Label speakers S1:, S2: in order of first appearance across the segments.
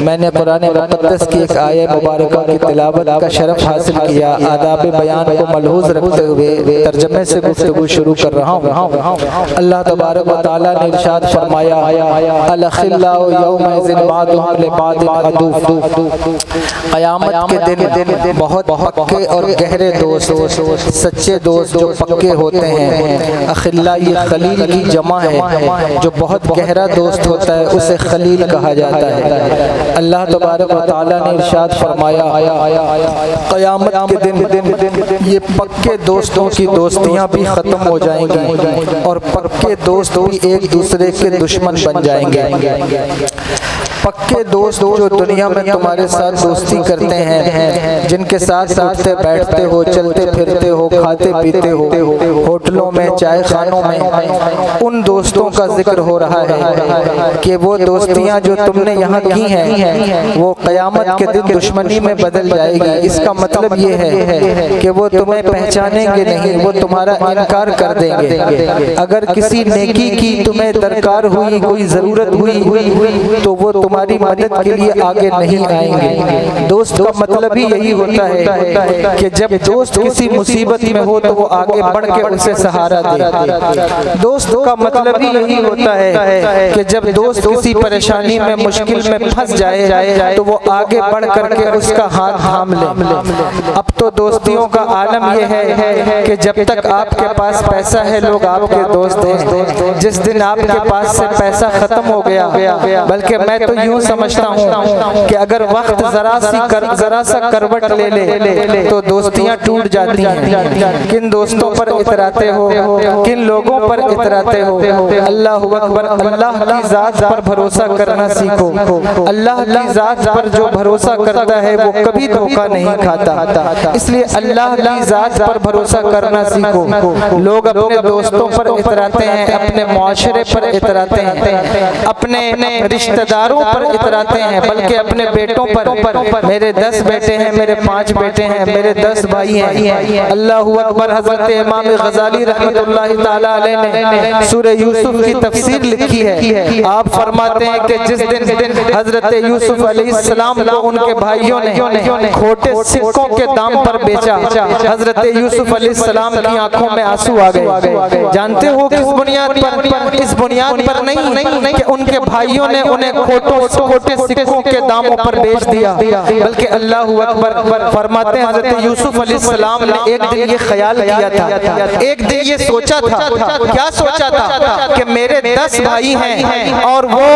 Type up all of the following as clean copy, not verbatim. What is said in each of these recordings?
S1: میں نے قرآن مقدس کی ایک آیہ مبارکہ کی تلاوت کا شرف حاصل کیا۔ آداب بیان کو ملحوظ رکھتے ہوئے ترجمے سے گفتگو شروع کر رہا ہوں۔ اللہ تبارک و تعالیٰ نے ارشاد فرمایا الاخلاء یومئذ بعضهم لبعض عدو۔ قیامت کے دن بہت پکے اور گہرے دوست، سچے دوست جو پکے ہوتے ہیں، اخلاء یہ خلیل کی جمع ہے، جو بہت گہرا دوست ہوتا ہے اسے خلیل کہا جاتا ہے۔ اللہ تبارک و تعالیٰ نے ارشاد فرمایا قیامت کے دن یہ پکے دوستوں کی دوستیاں بھی ختم ہو جائیں گی اور پکے دوست بھی ایک دوسرے کے دشمن بن جائیں گے۔ پکے دوست جو دنیا میں تمہارے ساتھ دوستی کرتے ہیں، جن کے ساتھ اٹھتے بیٹھتے ہو، چلتے پھرتے ہو، کھاتے پیتے ہو، ہوٹلوں میں، چائے خانوں میں، ان دوستوں کا ذکر ہو رہا ہے کہ وہ دوستیاں جو تم نے یہاں کی ہیں وہ قیامت کے دن دشمنی میں بدل جائے گی۔ اس کا مطلب یہ ہے کہ وہ تمہیں پہچانیں گے نہیں، وہ تمہارا انکار کر دیں گے۔ اگر کسی نیکی کی تمہیں درکار ہوئی، کوئی ضرورت ہوئی تو وہ تمہاری مدد کے لیے آگے نہیں آئیں گے۔ دوست کا مطلب ہی یہی ہوتا ہے کہ جب دوست کسی مصیبت میں ہو تو وہ آگے بڑھ کے اسے سہارا دے۔ دوست کا مطلب ہی یہی ہوتا ہے کہ جب دوست کسی پریشانی میں، مشکل میں پھنس جائے تو وہ آگے بڑھ کر کے اس کا ہاتھ تھام لے۔ اب تو دوستیوں کا عالم یہ ہے کہ جب تک آپ کے پاس پیسہ ہے لوگ آپ کے دوست ہیں، جس دن آپ کے پاس سے پیسہ ختم ہو گیا، بلکہ میں تو یوں سمجھتا ہوں کہ اگر وقت ذرا سا کروٹ لے لے تو دوستیاں ٹوٹ جاتی ہیں۔ کن دوستوں پر اتراتے ہو، کن لوگوں پر اتراتے ہو؟ اللہ اکبر، اللہ کی ذات پر بھروسہ کرنا سیکھو۔ اللہ کی ذات پر جو بھروسہ کرتا ہے وہ کبھی دھوکہ نہیں کھاتا، اس لیے اللہ کی ذات پر بھروسہ کرنا سیکھو۔ لوگ اپنے دوستوں پر اتراتے ہیں، اپنے معاشرے پر اتراتے ہیں، اپنے رشتہ داروں پر اتراتے ہیں، بلکہ اپنے بیٹوں پر۔ میرے 10 بیٹے ہیں، میرے 5 بیٹے ہیں، میرے 10 بھائی ہیں۔ اللہ اکبر۔ حضرت امام غزالی رحمۃ اللہ تعالی علیہ نے سورہ یوسف کی تفسیر لکھی ہے۔ آپ فرماتے ہیں کہ جس دن حضرت یوسف علیہ السلام کو ان کے بھائیوں نے کھوٹے سکوں کے دام پر بیچا، حضرت یوسف علیہ السلام کی آنکھوں میں آنسو آ گئے۔ جانتے ہو کس بنیاد پر؟ اس بنیاد پر نہیں کہ ان کے بھائیوں نے انہیں کھوٹے سکوں کے داموں پر بیچ دیا، بلکہ اللہ اکبر فرماتے ہیں حضرت یوسف علیہ السلام نے ایک دن یہ خیال کیا تھا، ایک دن یہ سوچا تھا۔ کیا سوچا تھا؟ کہ میرے 10 بھائی ہیں اور وہ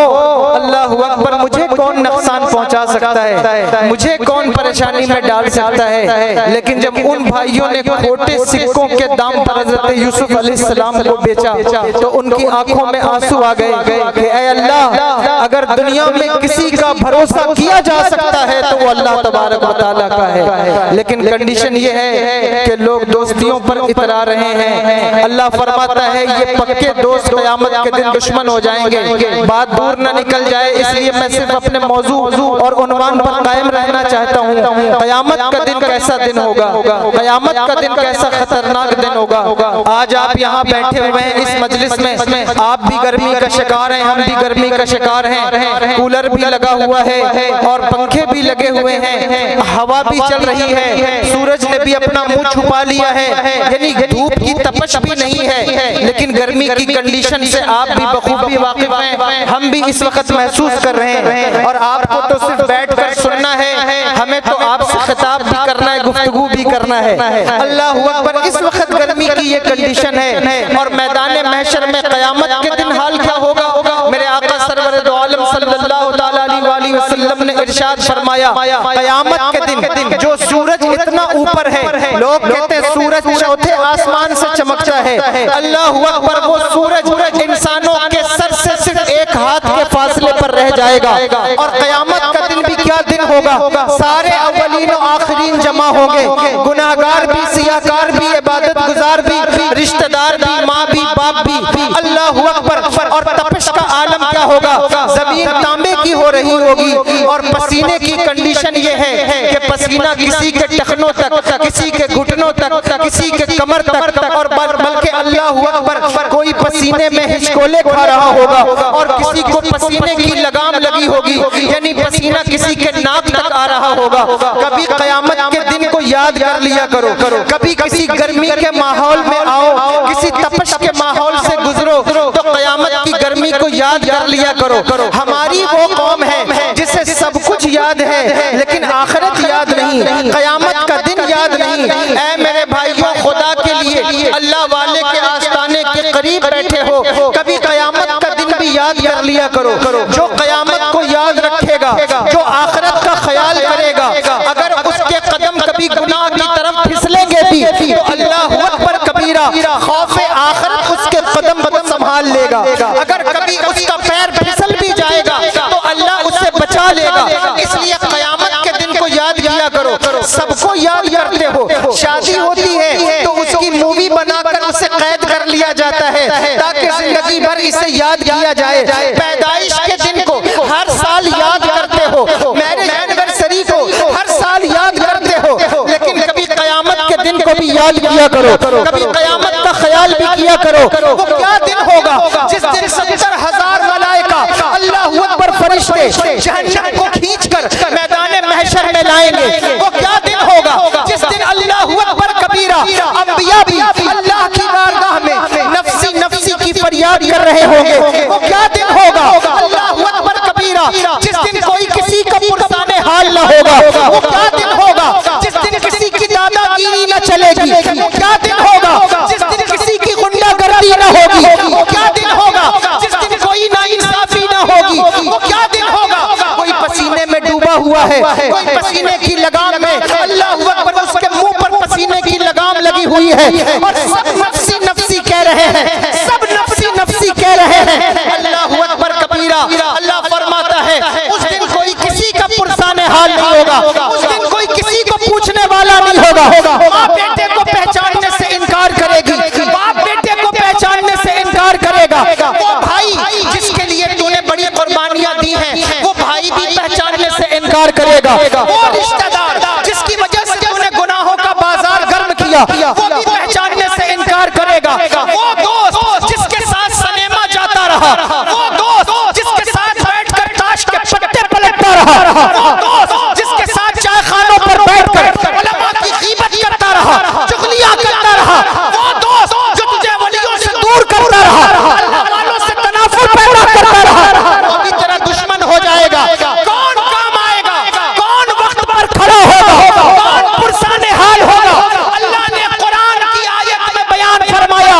S1: اللہ اکبر مجھے کون نقصان پہنچا سکتا ہے، مجھے کون پریشانی میں ڈال سکتا ہے؟ لیکن جب ان بھائیوں نے کھوٹے سکوں کے دام پر حضرت یوسف علیہ السلام کو بیچا تو ان کی آنکھوں میں آنسو آ گئے کہ اے اللہ، اگر دنیا میں کسی کا بھروسہ کیا جا سکتا ہے تو وہ اللہ تبارک و تعالیٰ کا ہے، لیکن کنڈیشن یہ ہے کہ لوگ دوستیوں پر اترا رہے ہیں۔ اللہ فرماتا ہے یہ پکے دوست قیامت کے دن دشمن ہو جائیں گے۔ بات دور نہ نکل جائے اس لیے میں صرف اپنے موضوع اور عنوان پر قائم رہنا چاہتا ہوں۔ قیامت کا دن کیسا دن ہوگا؟ قیامت کا دن کیسا خطرناک دن ہوگا؟ آج آپ یہاں بیٹھے ہوئے ہیں اس مجلس میں، آپ بھی گرمی کا شکار ہیں، ہم بھی گرمی کا شکار ہیں، کولر بھی لگا ہوا ہے اور پنکھے بھی لگے ہوئے ہیں، ہوا بھی چل رہی ہے، سورج نے بھی اپنا منہ چھپا لیا ہے، یعنی دھوپ کی تپش بھی نہیں ہے، لیکن گرمی کی کنڈیشن سے آپ بھی بخوبی واقف ہیں، ہم بھی اس وقت محسوس کر رہے ہیں، اور آپ کو تو صرف بیٹھ کر سننا ہے، ہمیں تو آپ سے خطاب بھی کرنا ہے، گفتگو بھی کرنا ہے۔ اللہ اکبر۔ اس وقت گرمی کی یہ کنڈیشن ہے اور میدان محشر میں قیامت کے دن حال کیا ہوگا؟ میرے آقا سرور دو عالم صلی اللہ تعالی علیہ وسلم نے ارشاد فرمایا قیامت کے دن جو سورج اتنا اوپر ہے، لوگ کہتے ہیں سورج چوتھے آسمان سے چمکتا ہے، اللہ اکبر، وہ سورج انسانوں کے سر سے صرف ایک ہاتھ کے فاصلے پر رہ جائے گا۔ اور قیامت کا دن بھی کیا دن ہوگا؟ سارے اولین و آخرین جمع ہوں گے، گناہگار بھی، سیاہکار بھی، عبادت گزار بھی، رشتہ دار بھی، ماں بھی، باپ بھی، اللہ اکبر۔ اور تپش کا عالم کیا ہوگا؟ زمین تانبے کی ہو رہی ہوگی اور پسینے کی کنڈیشن یہ ہے کہ پسینہ کسی کے ٹخنوں تک، کسی کے گھٹنوں تک، کسی کے کمر تک، اور بلکہ اللہ اکبر کوئی پسینے میں ہچکولے کھا رہا ہوگا اور کسی کو پسینے کی لگام لگی ہوگی، یعنی پسینہ کسی کے ناک تک آ رہا ہوگا۔ کبھی قیامت کے دن کو یاد کر لیا کرو، کبھی کسی گرمی کے ماحول میں آؤ، کسی تپش کے ماحول سے گزرو تو قیامت کی گرمی کو یاد کر لیا کرو۔ ہماری وہ قوم ہے جسے سب کچھ یاد ہے لیکن آخرت یاد نہیں، قیامت کا دن یاد نہیں۔ اے میرے بھائیوں، خدا کے لیے اللہ والے کے آستانے کے قریب بیٹھے ہو، کبھی قیامت کا دن بھی یاد کر لیا کرو۔ جو قیامت کو یاد رکھے گا، جو آخرت کا خیال کرے گا، اگر اس کے قدم کبھی گناہ کی طرف پھسلیں گے بھی تو اللہ اکبر کبیرہ، خوف آخرت اس کے قدم سنبھال لے گا۔ اگر کبھی اس کا پیر پھسل بھی جائے گا تو اللہ اسے بچا لے گا۔ اس لیے قیامت کے دن کو یاد کیا کرو۔ سب کو یاد کرتے ہو، شادی ہوتی ہے تو اس کی مووی بنا کر اسے قید کر لیا جاتا ہے تاکہ زندگی بھر اسے یاد کیا جائے۔ پیدائش کے دن کو ہر سال یاد کرتے ہو، میرج اینیورسری کو ہر سال یاد کرتے ہو، لیکن کبھی قیامت کے دن کو بھی یاد کیا کرو، کبھی قیامت کا خیال بھی کیا کرو۔ وہ کیا دن ہوگا جس دن 70,000 ملائکہ اللہ اکبر فرشتے جہنم کو کھینچ کر میدان محشر میں لائیں گے۔ وہ کیا دن ہوگا جس دن اللہ اکبر کبیرہ انبیاء بھی اللہ کی بارگاہ میں نفسی نفسی کی فریاد کر رہے ہوں گے۔ وہ کیا دن ہوگا اللہ اکبر کبیرہ جس دن کوئی کسی کا پرسان حال نہ ہوگا۔ وہ کیا دن ہوگا جس دن کسی کی دادا گیری نہ چلے گی۔ وہ کیا دن ہوگا جس دن کسی کی غنڈہ گردی نہ ہوگی۔ وہ کیا دن ہوگا جس دن کوئی ناانصافی نہ ہوگی۔ وہ کیا دن ہوگا کوئی پسینے میں ڈوبا ہوا ہے، کوئی پسینے کی لگام میں، اللہ اکبر اس کے منہ پر پسینے کی لگام لگی ہوئی ہے اور سب نفسی نفسی کہہ رہے ہیں، سب نفسی نفسی کہہ رہے ہیں۔ اللہ اکبر کبیرہ، اللہ فرماتا ہے اس دن کوئی کسی کا پرسان حال نہیں ہوگا، اس دن کوئی کسی کو پوچھنے والا نہیں ہوگا۔ ماں بیٹے کو پہچاننے سے انکار کرے گی، باپ بیٹے کو پہچاننے سے انکار کرے گا۔ وہ بھائی جس کے لیے تو نے بڑی قربانیاں دی ہیں وہ بھائی بھی پہچاننے سے انکار کرے گا۔ وہ رشتہ دار جس کی وجہ سے تو نے گناہوں کا بازار گرم کیا وہ بھی پہچاننے سے انکار کرے گا۔ وہ دوست جس کے ساتھ سنیما جاتا رہا، وہ دوست جس کے ساتھ بیٹھ کر تاش کے پتے پلٹتا رہا، وہ دوست جس کے ساتھ چائے خانوں پر بیٹھ کر علماء کی غیبت کرتا رہا، چغلیاں کرتا رہا، وہ دوست جو تجھے ولیوں سے دور کرتا رہا، اللہ والوں سے تنافر پیدا کرتا رہا، وہ بھی تیرا دشمن ہو جائے گا۔ کون کام آئے گا، کون وقت پر کھڑا ہوگا، کون پرسان حال ہوگا؟ اللہ نے قرآن کی آیت میں بیان فرمایا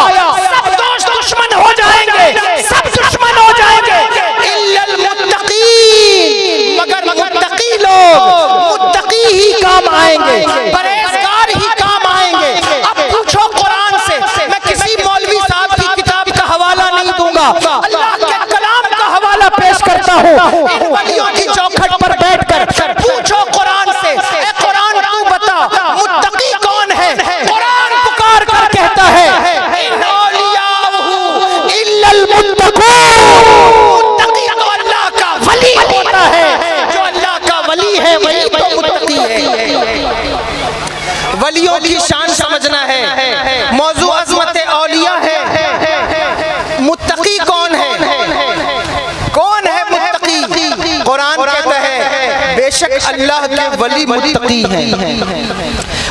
S1: سب دوست دشمن ہو جائیں گے، سب دشمن ہو جائیں گے الا المتقین، مگر متقی لوگ، متقی ہی کام آئیں گے، پرہیزگار ہی کام آئیں گے۔ اب پوچھو قرآن سے، میں کسی مولوی صاحب کی کتاب کا حوالہ نہیں دوں گا، اللہ کے کلام کا حوالہ پیش کرتا ہوں۔ ان ولیوں کی چوکھٹ پر بیٹھ کر پوچھو قرآن سے، اے قرآن تو بتا متقی کون ہے؟ قرآن پکار کر کہتا ہے ان اولیاءہ الا المتقون، متقی تو اللہ کا ولی ہوتا ہے، جو اللہ کا ولی ہے وہی تو متقی ہے۔ ولیوں کی شان سمجھنا ہے، موضوع عظمت اولیاء ہے۔ متقی کون ہے؟ کون ہے متقی؟ قرآن کہتا ہے بے شک اللہ کے ولی متقی ہیں،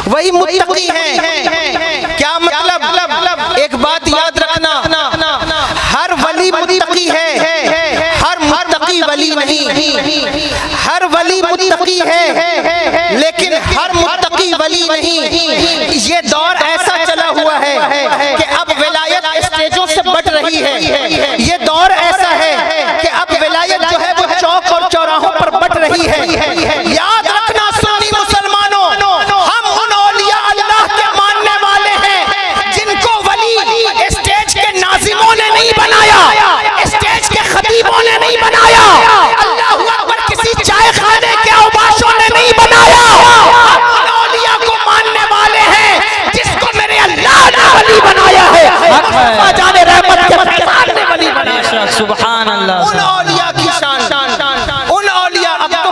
S1: وہی متقی ہیں۔ کیا مطلب؟ ایک بات یاد رکھنا، ہر ولی متقی ہے، ہر متقی ولی نہیں۔ ہر ولی متقی ہے لیکن ہر متقی ولی نہیں۔ یہ دور ایسا چلا ہوا ہے کہ اب ولایت اسٹیجوں سے بٹ رہی ہے، یہ دور ایسا ہے کہ اب ولایت جو ہے وہ چوک اور چوراہوں پر بٹ رہی ہے۔ یاد رکھنا سنی مسلمانوں، ہم ان اولیاء اللہ کے ماننے والے ہیں جن کو ولی اسٹیج کے ناظموں نے نہیں بنایا، اسٹیج کے خطیبوں نے نہیں بنایا، اللہ اکبر کسی چائے خانے کے اوباشوں نے نہیں بنایا۔ ہم ان اولیاء کو ماننے والے ہیں جس کو میرے اللہ نے ولی بنایا ہے، مصطفیٰ جان رحمت کے فیضان نے ولی بنایا۔ سبحان اللہ۔ ان اولیاء کی شان، ان اولیاء اب تو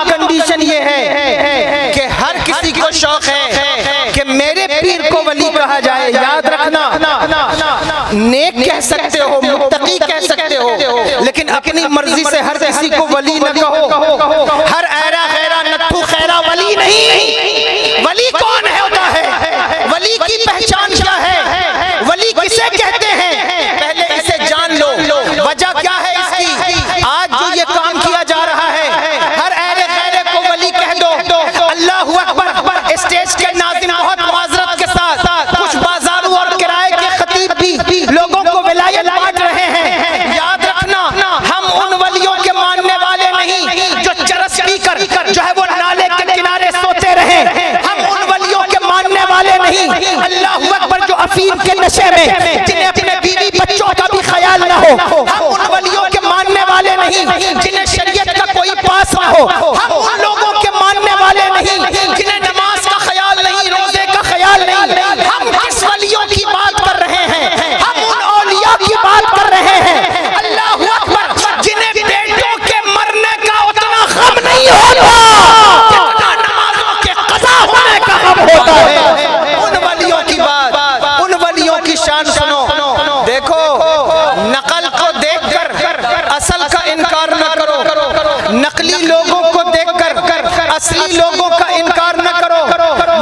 S2: نیک کہہ سکتے ہو، متقی کہہ سکتے ہو، لیکن اپنی مرضی سے ہر کسی کو ولی نہ کہو۔ ہر ایرا غیرہ نتھو خیرہ ولی نہیں۔ ولی کون ہوتا ہے؟ ولی کی پہچان کیا ہے؟ ولی کسے کہتے ہیں؟ پہلے اسے جان لو۔ وجہ کیا ہے اس کی؟ آج جو یہ کام کیا جا رہا ہے، ہر ایرے غیرے کو ولی کہہ دو۔ اللہ اکبر۔ اسٹیج کے ناظرین بہت معذرت کے ساتھ کچھ بازاروں اور کرائے کے خطیب بھی لوگوں کو ولایت بانٹ رہے ہیں۔ یاد رکھنا، ہم ان ولیوں کے ماننے والے نہیں جو چرس پی کر جو ہے وہ نالے کے کنارے سوتے رہے۔ ہم ان ولیوں کے ماننے والے نہیں، اللہ اکبر، جو افیم کے نشے میں جنہیں اپنے بیوی بچوں کا بھی خیال نہ ہو۔ ہم ان ولیوں کے ماننے والے نہیں جنہیں شریعت کا کوئی پاس نہ ہو۔ ہم ان لوگوں کے ماننے والے نہیں جنہیں نماز کا خیال نہیں، روزے کا خیال نہیں۔ ہم کس ولیوں کی بات کر رہے ہیں؟ ہم ان اولیاء کی بات کر رہے ہیں، اللہ اکبر، جنہیں بیٹوں کے مرنے کا اتنا غم نہیں ہوتا جتنا نمازوں کے قضا ہونے کا غم ہوتا ہے۔ ان ولیوں کی بات، ان ولیوں کی شان سنو۔ دیکھو، نقل کو دیکھ کر اصل کا انکار نہ کرو، نقلی لوگوں کو دیکھ کر اصلی لوگوں کا انکار نہ کرو۔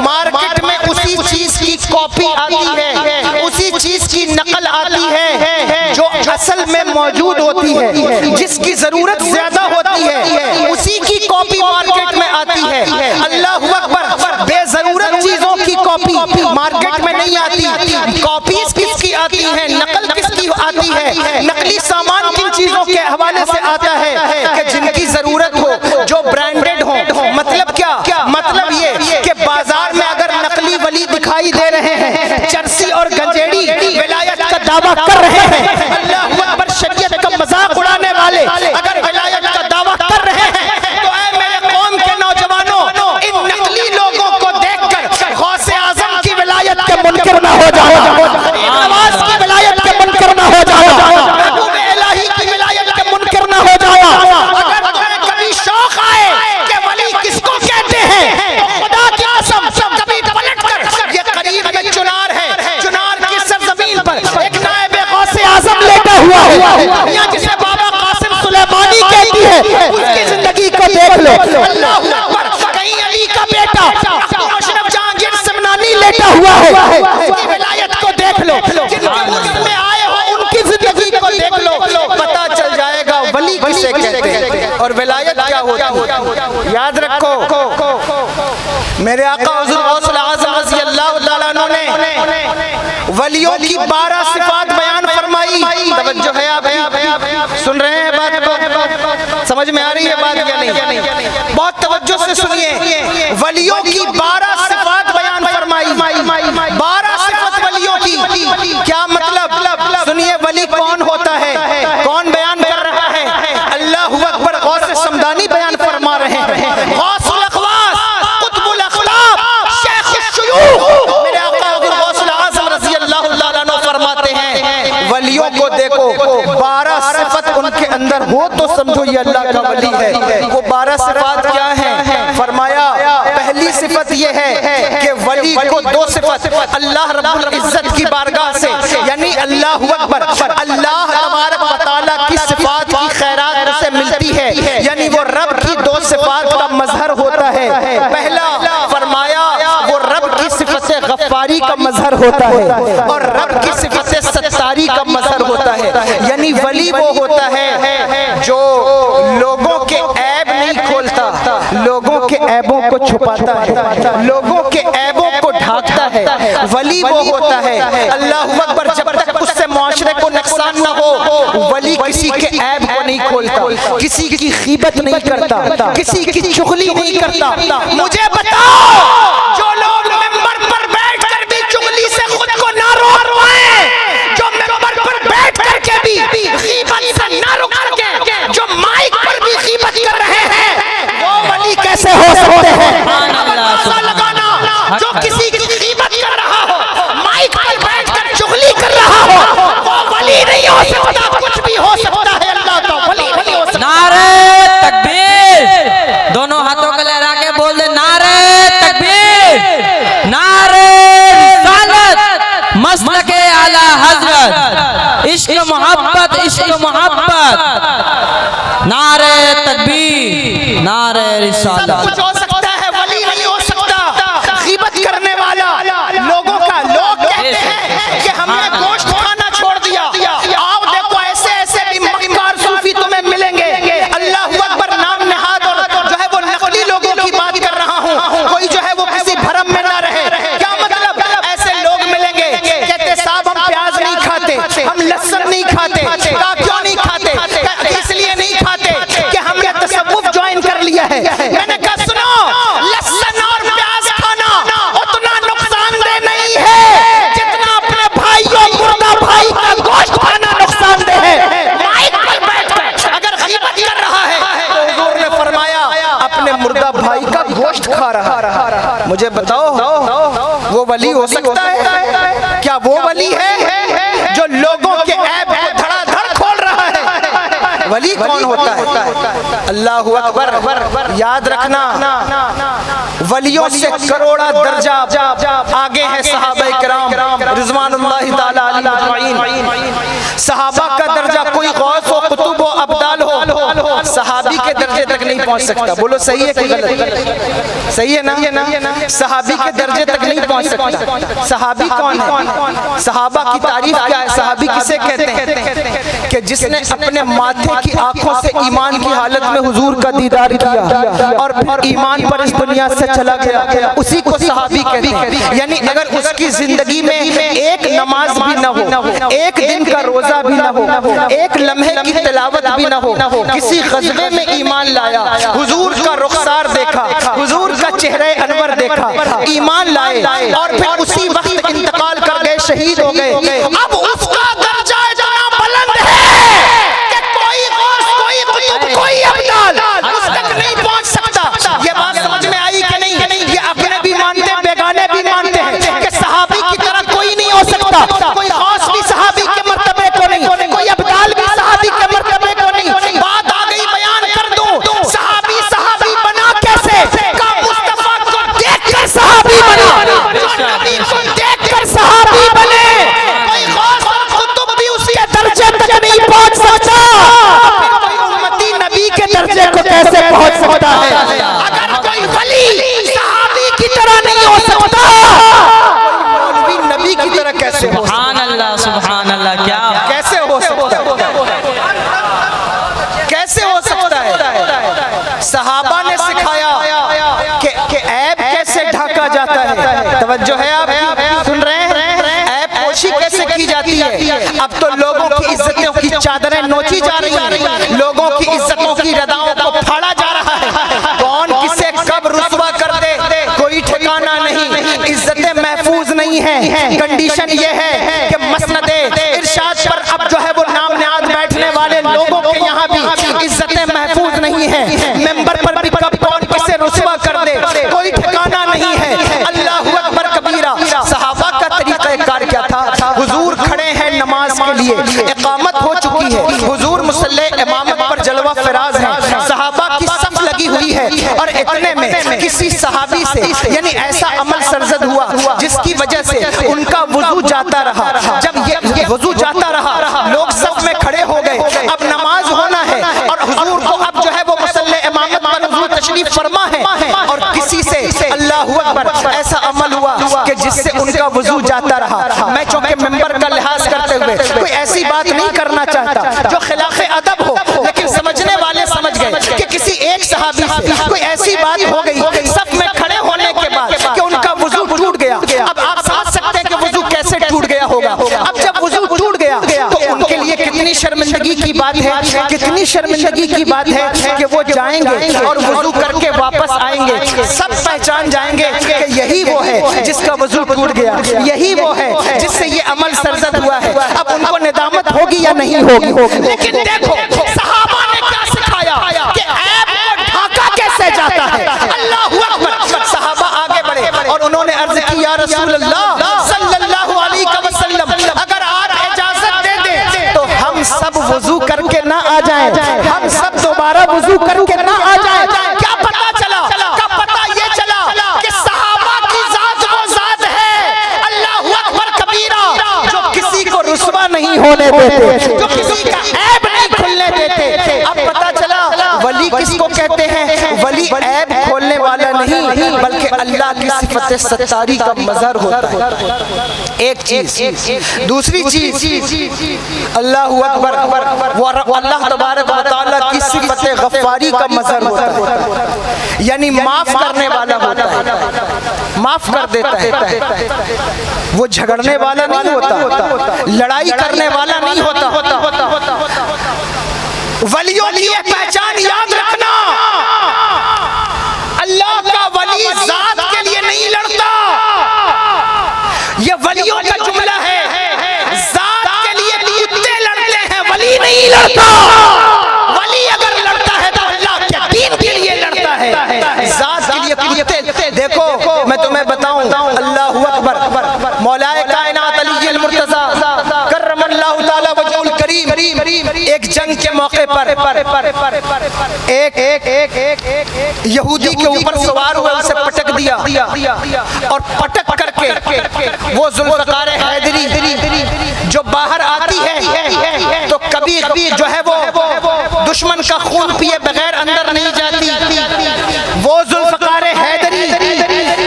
S2: مارکیٹ میں اسی چیز کی کاپی آتی ہے، اسی چیز کی نقل آتی ہے جو اصل میں موجود ہوتی ہے۔ جس کی ضرورت زیادہ ہوتی ہے اسی کی کاپی مارکیٹ میں آتی ہے۔ اللہ اکبر، بے ضرورت چیزوں کی کاپی مارکیٹ میں نہیں آتی۔ کاپیز کس کی آتی ہیں؟ نقل کس کی آتی ہے؟ نقلی سامان کن چیزوں کے حوالے سے آتا ہے کہ جن کی ضرورت ہو، جو برانڈڈ ہو۔ مطلب کیا؟ مطلب یہ کہ بازار میں اگر نقلی ولی دکھائی دے رہے ہیں، چرسی اور گنجیڑی ولایت کا دعویٰ کر رہے ہیں، اللہ اکبر، شریعت کا مذاق اڑانے والے اگر ولایت کا دعویٰ کر رہے ہیں، تو اے میرے قوم کے نوجوانوں، ان نقلی لوگوں کو دیکھ کر غوث اعظم کی ولایت کے منکر نہ ہو جانا، نواز کی ولایت کے منکر نہ ہو جانا، محبوب الہی کی ولایت کے منکر نہ ہو جانا۔ اگر تمہیں کبھی شوق آئے کہ ولی کس کو کہتے ہیں، تو خدا کی قسم کبھی پلٹ کر، یہ قریب میں چنار ہے، چنار کی سرزمین پر ایک نائب غوث اعظم لیٹا ہوا ہے، یا جسے بابا قاسم سلیمانی کہتی ہے، اس کی زندگی کو دیکھ لو۔ اللہ اکبر، کہیں علی کا بیٹا اشرف جہانگیر سمنانی لیٹا ہوا ہے، اس کی ولایت کو دیکھ لو۔ جن کے ملک میں آئے ہو ان کی زندگی کو دیکھ لو، پتہ چل جائے گا ولی کسے کہتے ہیں اور ولایت کیا ہوتی ہے۔ یاد رکھو، میرے آقا حضور غوث الاعظم رضی اللہ تعالیٰ عنہ نے ولیوں کی 12 صفات بیان فرمائی۔ توجہ ہے، آپ سن رہے ہیں بات کو؟ سمجھ میں آ رہی ہے بات یا نہیں؟ بہت توجہ سے سنیے، ولیوں کی 12 صفات بیان فرمائی۔ 12 صفات ولیوں کی، کیا مطلب؟ سنیے، ولی کون ہوتا ہے؟ کون بیان کر رہا ہے؟ اللہ اکبر، غوث سمدانی بیان فرما رہے ہیں۔ غوث الاقواس، قطب الاخلاق، شیخ الشیوخ، میرے آقا حضور غوث الاعظم رضی اللہ تعالیٰ عنہ فرماتے ہیں، ولیوں کو دیکھو، 12 صفت ان کے اندر ہو تو سمجھو یہ اللہ کا ولی ہے۔ وہ 12 صفات کیا ہیں؟ فرمایا، پہلی صفت یہ ہے کہ ولی کو 2 صفت اللہ رب العزت کی بارگاہ سے، یعنی اللہ اکبر، اللہ تبارک و تعالیٰ کی صفات کی خیرات اسے ملتی ہے، یعنی وہ رب کی 2 صفات کا مظہر ہوتا ہے۔ پہلا فرمایا، وہ رب کی صفت غفاری کا مظہر ہوتا ہے اور رب کی صفت ستاری کا مظہر ہوتا ہے۔ یعنی ولی وہ ہوتا ہے جو لوگوں کے عیب نہیں کھولتا، لوگوں کے عیبوں کو چھپاتا ہے، لوگوں کے عیبوں کو ڈھانکتا ہے۔ ولی وہ ہوتا ہے، اللہ اکبر، جب تک اس سے معاشرے کو نقصان نہ ہو، ولی کسی کے عیب کو نہیں کھولتا، کسی کی غیبت نہیں کرتا، کسی کی چغلی نہیں کرتا۔ مجھے بتاؤ، جو لوگ ممبر پر بیٹھ کر بھی چغلی سے خود کو نہ روکیں، جو ممبر پر بیٹھ کر کے بھی غیبت سے نہ رک کے جو مائک پر بھی غیبت کر رہے ہیں، وہ ولی کیسے ہو سکتے ہیں؟ اندازہ لگانا، جو کسی کی غیبت کر رہا ہو، مائک پر بیٹھ کر چغلی کر رہا ہو، وہ ولی نہیں ہو سکتا۔ کچھ بھی ہو سکتا ہے، اللہ کا ولی نہیں ہو سکتا۔
S3: نعرہ تکبیر، دونوں ہاتھوں کو لہرا کے بول دے، نعرہ تکبیر، نعرہ رسالت، مسلک اعلی حضرت۔ عشق و محبت، نعرہ تکبیر، نعرہ رسالت۔
S2: سب کچھ ہو سکتا ہے، ولی نہیں ہو سکتا۔ غیبت کرنے والا لوگوں کا، لوگ کہتے ہیں کہ ہم نے گوشت کھانا چھوڑ دیا، آؤ دیکھو ایسے ایسے بھی مکار صوفی تمہیں ملیں گے۔ اللہ اکبر، نام نہاد اور جو ہے وہ نقلی لوگوں کی بات کر رہا ہوں، کوئی جو ہے وہ کسی بھرم میں نہ رہے۔ کیا مطلب؟ ایسے لوگ ملیں گے کہتے صاحب ہم پیاز نہیں کھاتے، ہم لہسن نہیں کھاتے۔ کیوں نہیں کھاتے؟ اس لیے نہیں کھاتے کہ ہم نے تصوف جوائن کر لیا ہے۔ میں نے کہا سنو، لہسن اور پیاز کھانا اتنا نقصان دہ نہیں ہے جتنا اپنے بھائیوں مردہ بھائی کا گوشت کھانا نقصان دہ ہے۔ مائک پر بیٹھ کر اگر غیبت کر رہا ہے تو حضور نے فرمایا اپنے مردہ بھائی کا گوشت کھا رہا۔ مجھے بتاؤ وہ ولی ہو سکتا ہے؟ کیا وہ ولی ہے جو لوگوں کے عیب کو دھڑا دھڑ کھول رہا ہے؟ ولی کون ہوتا ہے؟ اللہ اکبر، یاد رکھنا ولیوں سے کروڑا درجہ آگے ہیں صحابہ کرام رضوان اللہ تعالی علیہم اجمعین۔ صحابہ کا درجہ کوئی غوث و قطب و ابدال ہو، صحابی کے درجے تک نہیں پہنچ سکتا۔ بولو صحیح ہے کہ غلط؟ صحیح ہے نا؟ صحابی کے درجے تک نہیں پہنچ سکتا۔ صحابی کون ہے؟ صحابہ کی تعریف کیا ہے؟ صحابی کسے کہتے ہیں؟ کہ جس نے اپنے ماتھے کی آنکھوں سے ایمان کی حالت میں حضور کا دیدار کیا اور پھر ایمان پر اس دنیا سے چلا گیا، اسی کو صحابی کہتے ہیں۔ یعنی اگر اس کی زندگی میں ایک نماز بھی نہ ہو، ایک دن کا روزہ بھی نہ ہو، ایک لمحے کی تلاوت بھی نہ ہو، کسی غزوے میں ایمان لایا، حضور کا رخسار دیکھا، حضور کا چہرہ انور دیکھا، ایمان لائے اور پھر اسی وقت انتقال کر گئے، شہید ہو گئے، اب اس کا درجہ اتنا بلند ہے کہ کوئی غوث، کوئی قطب، کوئی ابدال اس تک نہیں پہنچ سکتا۔ یہ بات سمجھ میں آئی کہ نہیں؟ یہ اپنے بھی مانتے، بیگانے بھی مانتے ہیں کہ صحابی کی طرح کوئی نہیں ہو سکتا، کوئی غوث بھی صحابی کے مرتبے کو نہیں، کوئی ابدال بھی صحابی کے مرتبے کو نہیں۔ بات آ گئی، بیان کر دوں، صحابی صحابی بنا کیسے؟ کہ مصطفیٰ کو دیکھ کر صحابی بنا، نبی کو دیکھ کر صحابی بنے۔ کوئی غوث اور قطب بھی اس کے درجے تک نہیں پہنچ سکتا، کوئی امتی نبی کے درجے کو کیسے پہنچ سکتا ہے؟ اگر کوئی ولی صحابی کی طرح نہیں ہو سکتا، کوئی مولوی نبی کی طرح کیسے ہو سکتا؟
S3: سبحان اللہ، سبحان اللہ، کیا
S2: کیسے ہو سکتا ہے؟ کیسے ہو سکتا ہے؟ صحابہ نے سکھایا کہ عیب کیسے ڈھانکا جاتا ہے۔ توجہ ہے آپ کی؟ سن رہے ہیں؟ عیب پوشی کیسے کی جاتی ہے؟ اب تو لوگوں کی عزتوں کی چادریں نوچی جا رہی ہیں، لوگوں کی عزتوں کی رداؤں کو پھاڑا جا رہا ہے۔ کون کسے کب رسوا کر دے کوئی ٹھکانہ نہیں، عزتیں محفوظ نہیں ہیں۔ کنڈیشن یہ ہے کہ مسند ارشاد پر اب جو ہے وہ نام نہاد بیٹھنے والے لوگوں کے یہاں بھی عزتیں محفوظ نہیں ہیں۔ ممبر پر بھی کب کون کسے رسوا کر دے کوئی ٹھکانہ نہیں ہے۔ اللہ اکبر کبیرہ۔ صحابہ کا طریقہ کار کیا تھا؟ حضور کھڑے ہیں نماز کے لیے، اقامت ہو چکی ہے، حضور مصلی امامت پر جلوہ فراز ہیں، صحابہ کی صف لگی ہوئی ہے، اور اتنے میں کسی صحابی سے یعنی ایسا عمل سرزد ہوا جس کی وجہ سے ان کا وضو جاتا رہا۔ جب یہ وضو جاتا رہا، لوگ صف میں کھڑے ہو گئے، اب نماز ہونا ہے اور حضور کو اب جو ہے وہ مصلی امامت پر حضور تشریف فرما ہے، اور کسی سے اللہ اکبر ایسا عمل ہوا کہ جس سے ان کا وضو جاتا رہا۔ میں چونکہ ممبر کا لحاظ کرتے ہوئے کوئی ایسی بات نہیں کرنا چاہتا جو خلاف ادب ہو، لیکن سمجھنے والے سمجھ گئے کہ کسی ایک صحابی سے کوئی ایسی بات ہو گئی صف میں کھڑے ہونے کے بعد کہ ان کا وضو ٹوٹ گیا۔ اب آپ سمجھ سکتے ہیں کہ وضو کیسے ٹوٹ گیا ہوگا۔ اب جب وضو ٹوٹ گیا تو ان کے لیے کتنی شرمندگی کی بات ہے، کتنی شرمندگی کی بات ہے کہ وہ جائیں گے اور وضو کر کے واپس آئیں گے، سب پہچان جائیں گے کہ یہی وہ ہے جس کا وضو ٹوٹ گیا، یہی وہ ہے جس سے یہ عمل سرزد ہوا ہے۔ اب ان کو ندامت ہوگی یا نہیں ہوگی؟ لیکن دیکھو صحابہ نے کیا سکھایا کہ عیب کو ڈھانکا کیسے جاتا ہے۔ اللہ اکبر۔ صحابہ آگے بڑھے اور انہوں نے عرض کی یا رسول اللہ صلی اللہ علیہ وسلم، اگر آپ اجازت دے دیں تو ہم سب وضو کر کے نہ آ جائیں، ہم سب دوبارہ وضو کر کے نہ آ جائیں۔ کیا پتہ چلا؟ کیا پتہ یہ چلا کہ صحابہ کی ذات وہ ذات ہے، اللہ اکبر کبیرہ، جو کسی کو رسوا نہیں ہونے دیتے، جو کسی کا عیب اللہ کی صفت ستاری کا مظہر ہوتا ہے، ایک چیز۔ دوسری چیز اللہ اکبر، وہ اللہ تبارک و تعالیٰ کی صفت غفاری کا مظہر ہوتا ہے، یعنی معاف کرنے والا ہوتا ہے، معاف کر دیتا ہے، وہ جھگڑنے والا نہیں ہوتا، لڑائی کرنے والا نہیں ہوتا۔ ولیوں کی یہ پہچان یاد رکھنا، اللہ کا ولی ذات کے لیے نہیں لڑتا، یہ ولیوں کا جملہ ہے، ذات کے لیے کتے لڑتے ہیں، ولی نہیں لڑتا۔ ولی اگر لڑتا ہے تو اللہ کے دین کے لیے لڑتا ہے، ذات کے لیے کتے۔ دیکھو میں تمہیں بتاؤں، اللہ اکبر، مولا کائنات علی المرتضی کرم اللہ تعالی وجہ الکریم ایک جنگ کے موقع پر ایک یہودی کے اوپر سوار ہوئے، اسے پٹک دیا، اور پٹک کر کے وہ ذوالفقار حیدری جو باہر آتی ہے تو کبھی جو ہے وہ دشمن کا خون پیے بغیر اندر نہیں جاتی، وہ ذوالفقار حیدری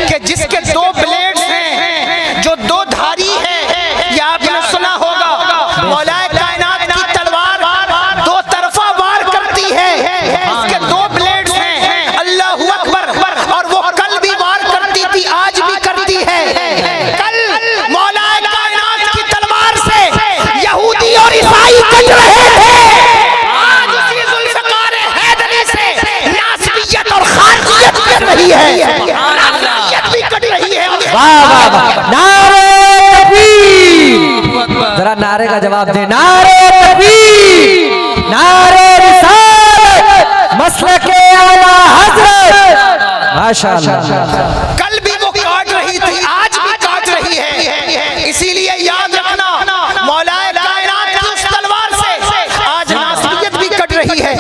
S2: کہ جس کے دو بلیڈز ہیں، جو دو دھاری ہے، یہ آپ نے سنا ہوگا، مولا کائنات کی تلوار دو طرفہ وار کرتی ہے، اس کے دو بلیڈز ہیں، اللہ اکبر، اور وہ کل بھی وار کرتی تھی، آج بھی کرتی ہے۔ کل مولا کائنات کی تلوار سے یہودی اور عیسائی کٹ رہے تھے، آج اسی ذوالفقار حیدری سے ناسبیت اور خارجیت کٹ رہی ہے، ناسبیت بھی کٹ رہی ہے۔
S4: واہ واہ، نعرہ تکبیر، ذرا نعرے کا جواب دے، نعرہ تکبیر، نعرہ رسالت، مسلک اعلیٰ حضرت، ماشاءاللہ۔
S2: کل بھی وہ کاٹ رہی تھی، آج بھی کاٹ رہی ہے، اسی لیے یاد رکھنا، مولا کائنات کی اس تلوار سے آج ناسبیت بھی کٹ رہی ہے،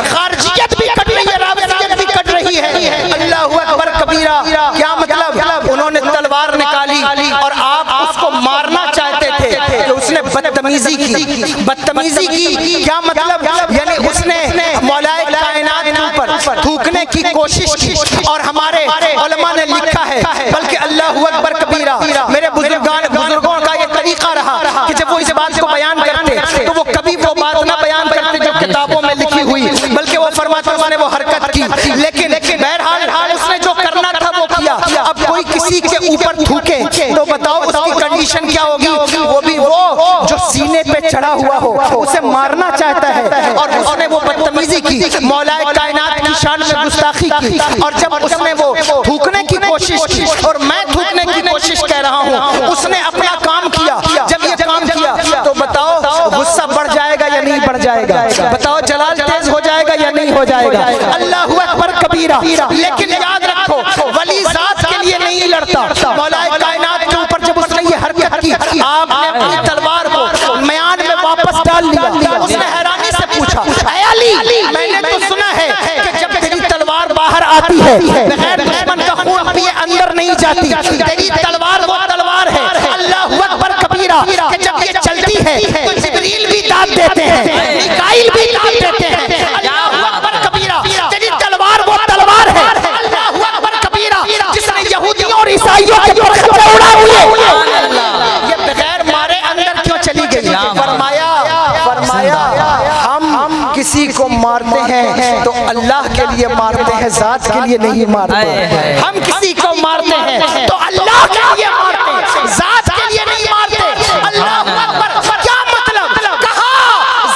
S2: خارجیت بھی کٹ رہی ہے، رافضیت بھی کٹ رہی ہے۔ اللہ اکبر کبیرہ، کیا مطلب؟ انہوں نے تلوار نکالی اور آپ اس کو مارنا چاہتے تھے کہ اس نے بدتمیزی کی، بدتمیزی کی، کیا مطلب؟ یعنی اس نے مولا کائنات کے اوپر تھوکنے کی کوشش کی، اور ہمارے علماء نے لکھا ہے، بلکہ اللہ اکبر کبیرہ، میرے بزرگوں کا یہ طریقہ رہا کہ جب وہ اس بات کو بیان کرتے تو وہ کبھی وہ بات نہ بیان کرتے جو کتابوں میں لکھی ہوئی، بلکہ وہ فرماتے انہوں نے وہ حرکت کی، لیکن بہرحال اس نے جو کرنا تھا وہ کیا۔ اب کوئی کسی کے اوپر تھوکے تو بتاؤ اس کی کنڈیشن کیا ہوگی؟ وہ بھی وہ جو سینے پہ چڑھا ہوا ہو، اسے مارنا چاہتا ہے، اور اس نے وہ بدتمیزی کی، مولا کائنات کی شان میں گستاخی کی، اور جب اس نے وہ تھوکنے کی کوشش کی، اور میں تھوکنے کی کوشش کہہ رہا ہوں، اس نے اپنا کام کیا، جب یہ کام کیا تو بتاؤ غصہ بڑھ جائے گا یا نہیں بڑھ جائے گا؟ بتاؤ جلال تیز ہو جائے گا یا نہیں ہو جائے گا؟ اللہ اکبر کبیرہ، لیکن یاد رکھو ولی ذات کے لیے نہیں لڑتا۔ مولا کائنات کے اوپر جب اس نے یہ حرکت کی، آپ نے اپنی تلوار کو میان میں واپس ڈال لیا۔ اس نے حیرانی سے پوچھا، اے علی، میں نے تو سنا ہے کہ جب تیری تلوار باہر آتی ہے بغیر دشمن کا خون پیے اندر نہیں جاتی، تیری تلوار وہ تلوار ہے، اللہ اکبر کبیرہ، کہ جب یہ چلتی ہے تو جبریل بھی داد دیتے ہیں، میکائیل بھی داد دیتے ہیں، اللہ اکبر کبیرہ، تیری تلوار وہ تلوار ہے، اللہ اکبر کبیرہ، جس نے یہودیوں اور عیسائیوں کے پر خطرے اڑا ہوئے، یہ بغیر مارے اندر کیوں چلی گئی؟ فرمایا ہم کسی کو مارتے ہیں تو اللہ کے لیے مارتے ہیں، ذات کے لیے نہیں مارتے۔ ہم کسی کو مارتے ہیں تو اللہ کے لیے مارتے ہیں، ذات کے لیے نہیں مارتے۔ اللہ اکبر، کیا مطلب؟ کہا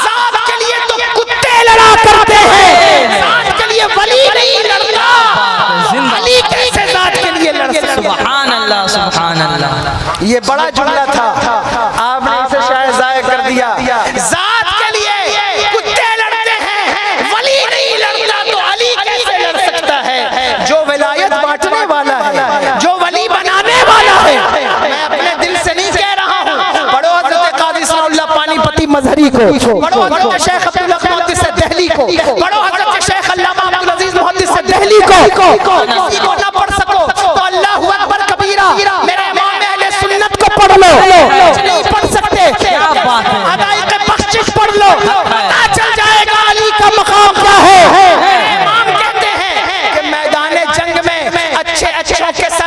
S2: ذات کے لیے تو کتے لڑا کرتے ہیں، ذات کے لیے ولی نہیں لڑتا، ولی کیسے ذات کے لیے لڑ سکتا؟
S3: سبحان اللہ، سبحان اللہ۔
S2: یہ بڑا جملہ تھا، آپ نے اسے شاید ضائع کر دیا۔ ذات کے لیے کتے لڑتے ہیں، ولی نہیں لڑتا، تو علی کیسے لڑ سکتا ہے؟ جو ولایت بانٹنے والا ہے، جو ولی بنانے والا ہے۔ میں اپنے دل سے نہیں کہہ رہا ہوں، پڑھو حضرت قاضی ثناء اللہ پانی پتی مظہری کو، پڑھو حضرت شیخ عبدالحق محدث دہلی کو، پڑھو حضرت شیخ علامہ عبدالعزیز محدث دہلی کو، کسی کو نہ پڑھ سکو تو اللہ اکبر کبیرہ، میرے امام اہل سنت کو پڑھ لو، نہیں پڑھ سکتے حدائق بخشش پڑھ لو، پتہ چل جائے گا علی کا مقام کیا ہے۔ امام کہتے ہیں کہ میدان جنگ میں اچھے اچھوں کے ساتھ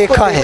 S2: دیکھا ہے،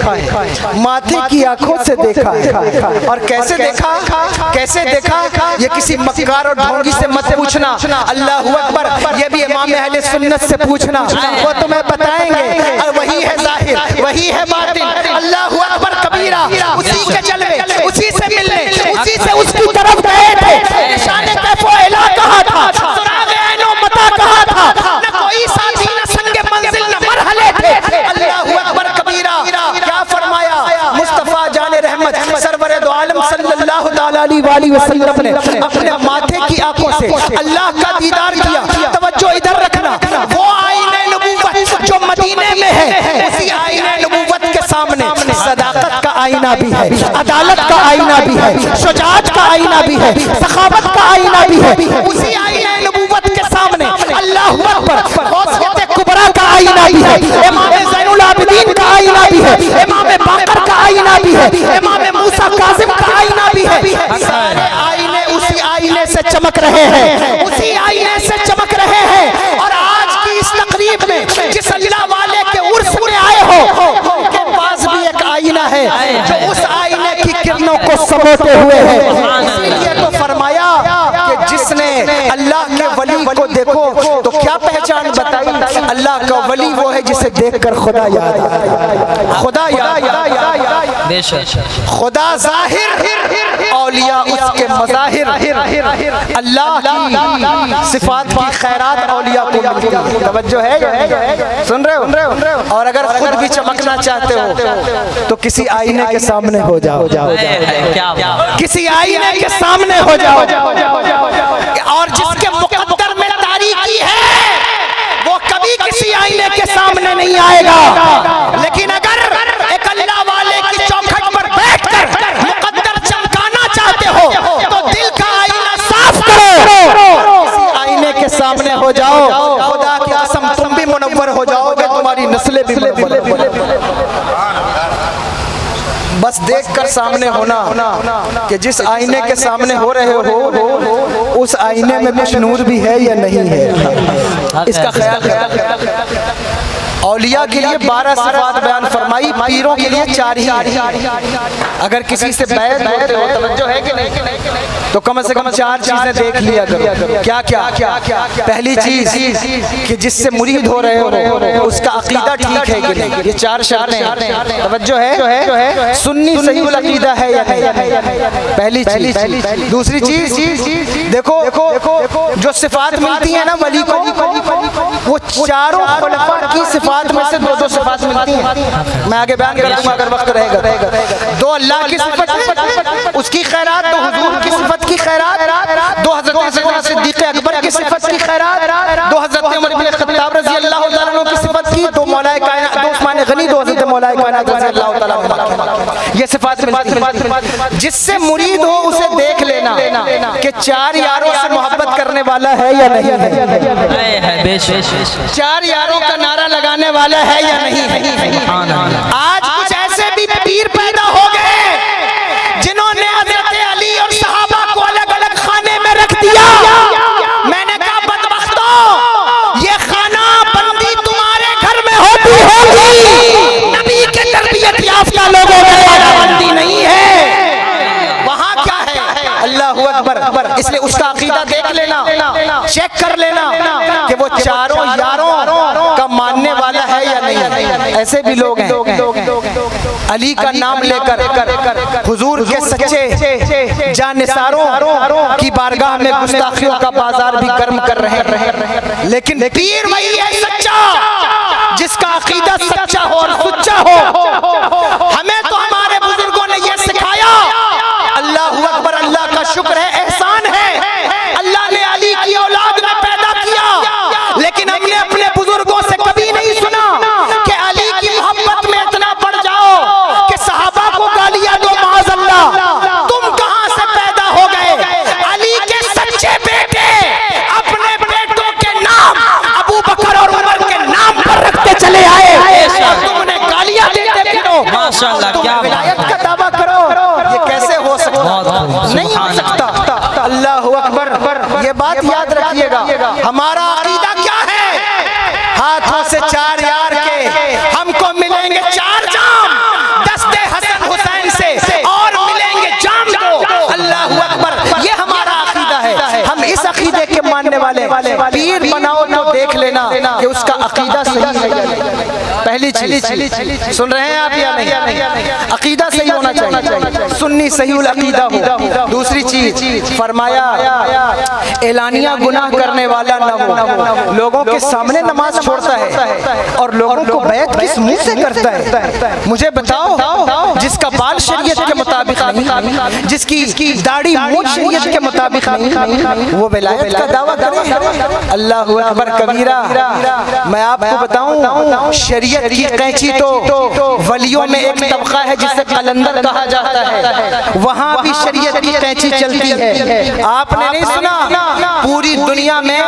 S2: ماتھے کی آنکھوں سے دیکھا ہے، اور کیسے دیکھا یہ کسی مکار اور ڈھونگی سے مت پوچھنا، اللہ اکبر، یہ بھی امام اہل سنت سے پوچھنا، وہ تمہیں بتائیں گے، اور وہی ہے ظاہر، وہی ہے باطن، اللہ اکبر کبیرہ، اسی کے جلوے، اسی سے ملنے، اسی سے اس کی طرف گئے تھے، نشان کیف و الا کہا تھا، سراغ عین و متا کہا تھا، نہ کوئی ساتھی نہ سنگ منزل نہ مرحلے تھے، اللہ اکبر کبیرہ، کیا فرمایا مصطفیٰ جان رحمت سرور دو عالم صلی اللہ تعالیٰ علیہ وسلم نے اپنے ماتھے کی آنکھوں سے اللہ کا دیدار کیا، توجہ ادھر رکھنا، وہ آئینہ نبوت جو مدینے میں ہے، اسی آئینہ نبوت کے سامنے صداقت کا آئینہ بھی ہے، عدالت کا آئینہ بھی ہے، شجاعت کا آئینہ بھی ہے، سخاوت کا آئینہ بھی ہے، اسی آئینہ نبوت کے سامنے اللہ اکبر غوثیت کبریٰ کا آئینہ بھی ہے، امام زین العابدین کا آئینہ بھی ہے، امام باقر کا آئینہ بھی ہے، امام موسیٰ کاظم کا آئینہ بھی ہے، سارے آئینے اسی آئینے سے چمک رہے ہیں، اسی آئینے سے چمک رہے ہیں، اور آج کی اس تقریب میں جس اللہ والے کے عرس میں آئے ہو، ان کے پاس بھی ایک آئینہ ہے جو اس آئینے کی کرنوں کو سموتے ہوئے ہے، اسی لیے تو فرمایا کہ جس نے اللہ کے ولی کو دیکھو تو کیا پہچان بتائی، اللہ کا ولی وہ ہے جسے دیکھ کر خدا یاد آئے، خدا یاد، خدا ظاہر، اولیاء اس کے مظاہر، اللہ کی صفات کی خیرات اولیاء کو ملتی ہے، توجہ ہے، سن رہے ہو، اور اگر خود بھی چمکنا چاہتے ہو تو کسی آئینے کے سامنے ہو جاؤ، کسی آئینے کے سامنے ہو جاؤ، اور جس کے مقدر میں تاریکی ہے وہ کبھی کسی آئینے کے سامنے نہیں آئے گا، لیکن اگر ایک اللہ والے کی چوکھٹ پر بیٹھ کر مقدر چمکانا چاہتے ہو تو دل کا آئینہ صاف کرو، کسی آئینے کے سامنے ہو جاؤ، خدا کی قسم تم بھی منور ہو جاؤ گے، تمہاری نسلیں بھی منور ہو جائیں گی، بس دیکھ کر سامنے ہونا کہ جس آئینے کے سامنے ہو رہے ہو اس آئینے میں کچھ نور بھی ہے یا نہیں ہے، اس کا خیال ہے۔ اولیاء کے لیے 12 صفات بیان فرمائی، پیروں کے لیے 4 ہی ہیں، اگر کسی سے بیعت ہوتے ہو، توجہ ہے کہ نہیں، تو کم سے کم 4 چیزیں دیکھ لیا کرو، کیا کیا، پہلی چیز کہ جس سے مرید ہو رہے ہو اس کا عقیدہ ٹھیک ہے کہ نہیں، یہ 4 شرطیں ہیں، توجہ ہے، سنی صحیح العقیدہ ہے یا نہیں، پہلی چیز، دوسری چیز دیکھو جو صفات ملتی ہیں نا ولی کو، وہ چاروں خلفاء کی صفات میں سے 2 صفات ملتی ہیں، میں آگے بیان کر دوں گا اگر وقت رہے گا، 2 اللہ کی صفت ہے اس کی خیرات، 2 حضور کی صفت کی خیرات، 2 حضرت سیدنا صدیق اکبر کی صفت کی خیرات، 2 حضرت عمر بن خطاب رضی اللہ تعالیٰ عنہ کی صفت کی، 2 مولا کائنات، 2 عثمان غنی، 2 حضرت مولا کائنات رضی اللہ تعالیٰ عنہ، یہ صفات ملتی ہیں، جس سے مرید ہو اسے دیکھ لینا کہ 4 یاروں سے محبت کرنے والا ہے یا نہیں ہے، 4 یاروں کا نعرہ لگانے والا ہے یا نہیں ہے۔ آج کچھ ایسے بھی پیر پیدا ہو گئے جنہوں نے حضرت علی اور صحابہ کو الگ الگ خانے میں رکھ دیا، میں نے کہا بدبختوں، یہ خانہ بندی تمہارے گھر میں ہوتی ہوگی، نبی کے تربیت یافتہ لوگوں میں خانہ بندی نہیں ہے، وہاں کیا ہے، اللہ اکبر، اس لیے اس کا عقیدہ دیکھ لینا، چیک کر لینا کہ وہ 4 یاروں کا ماننے والا ہے یا نہیں، ایسے بھی لوگ ہیں علی کا نام لے کر حضور کے سچے جانثاروں کی بارگاہ میں گستاخیوں کا بازار بھی گرم کر رہے ہیں، لیکن پیر وہی ہے سچا جس کا عقیدہ سچا ہو اور سچا ہو، ہمیں تو ہمارے بزرگوں نے یہ سکھایا، اللہ اکبر، اللہ کا شکر ہے، احسان ہے، اللہ نے علی کی اولاد میں پیدا کیا، لیکن ہم نے اپنے بزرگوں سے کبھی نہیں سنا کہ علی کی محبت میں اتنا بڑھ جاؤ کہ صحابہ کو گالیاں دو، معاذ اللہ، تم کہاں سے پیدا ہو گئے، علی کے سچے بیٹے اپنے بیٹوں کے نام ابو بکر اور عمر کے نام پر رکھتے چلے آئے، تم نے گالیاں دیتے پھرو،
S3: ماشاءاللہ، کیا
S2: ولایت کا دعویٰ کرو، یہ کیسے ہو سکتا، نہیں ہو سکتا، اللہ اکبر، یہ بات یاد رکھیے گا، ہمارا عقیدہ کیا ہے، ہاتھوں سے 4 یار کے ہم کو ملیں گے 4 جام، عقیدے کے ماننے والے پیر بناؤ تو دیکھ لینا کہ اس کا عقیدہ صحیح ہے یا نہیں۔ پہلی چیز سن رہے ہیں آپ یا نہیں؟ عقیدہ صحیح ہونا چاہیے، سنی صحیح العقیدہ ہو۔ دوسری چیز فرمایا اعلانیہ گناہ کرنے والا نہ ہو، لوگوں کے سامنے نماز چھوڑتا ہے اور لوگوں کو بیعت کس منہ سے کرتا ہے؟ مجھے بتاؤ، جس کا بال شریعت کے مطابق نہیں، جس کی داڑھی مونچھ شریعت کے مطابق نہیں، وہ ولایت کا دعویٰ کرے؟ اللہ اکبر کبیرہ۔ میں آپ کو بتاؤں، شریعت کی قینچی تو ولیوں میں ایک طبقہ ہے جسے قلندر کہا جاتا ہے، وہاں بھی شریعت کی قینچی چلتی ہے۔ آپ نے نہیں سنا پوری دنیا میں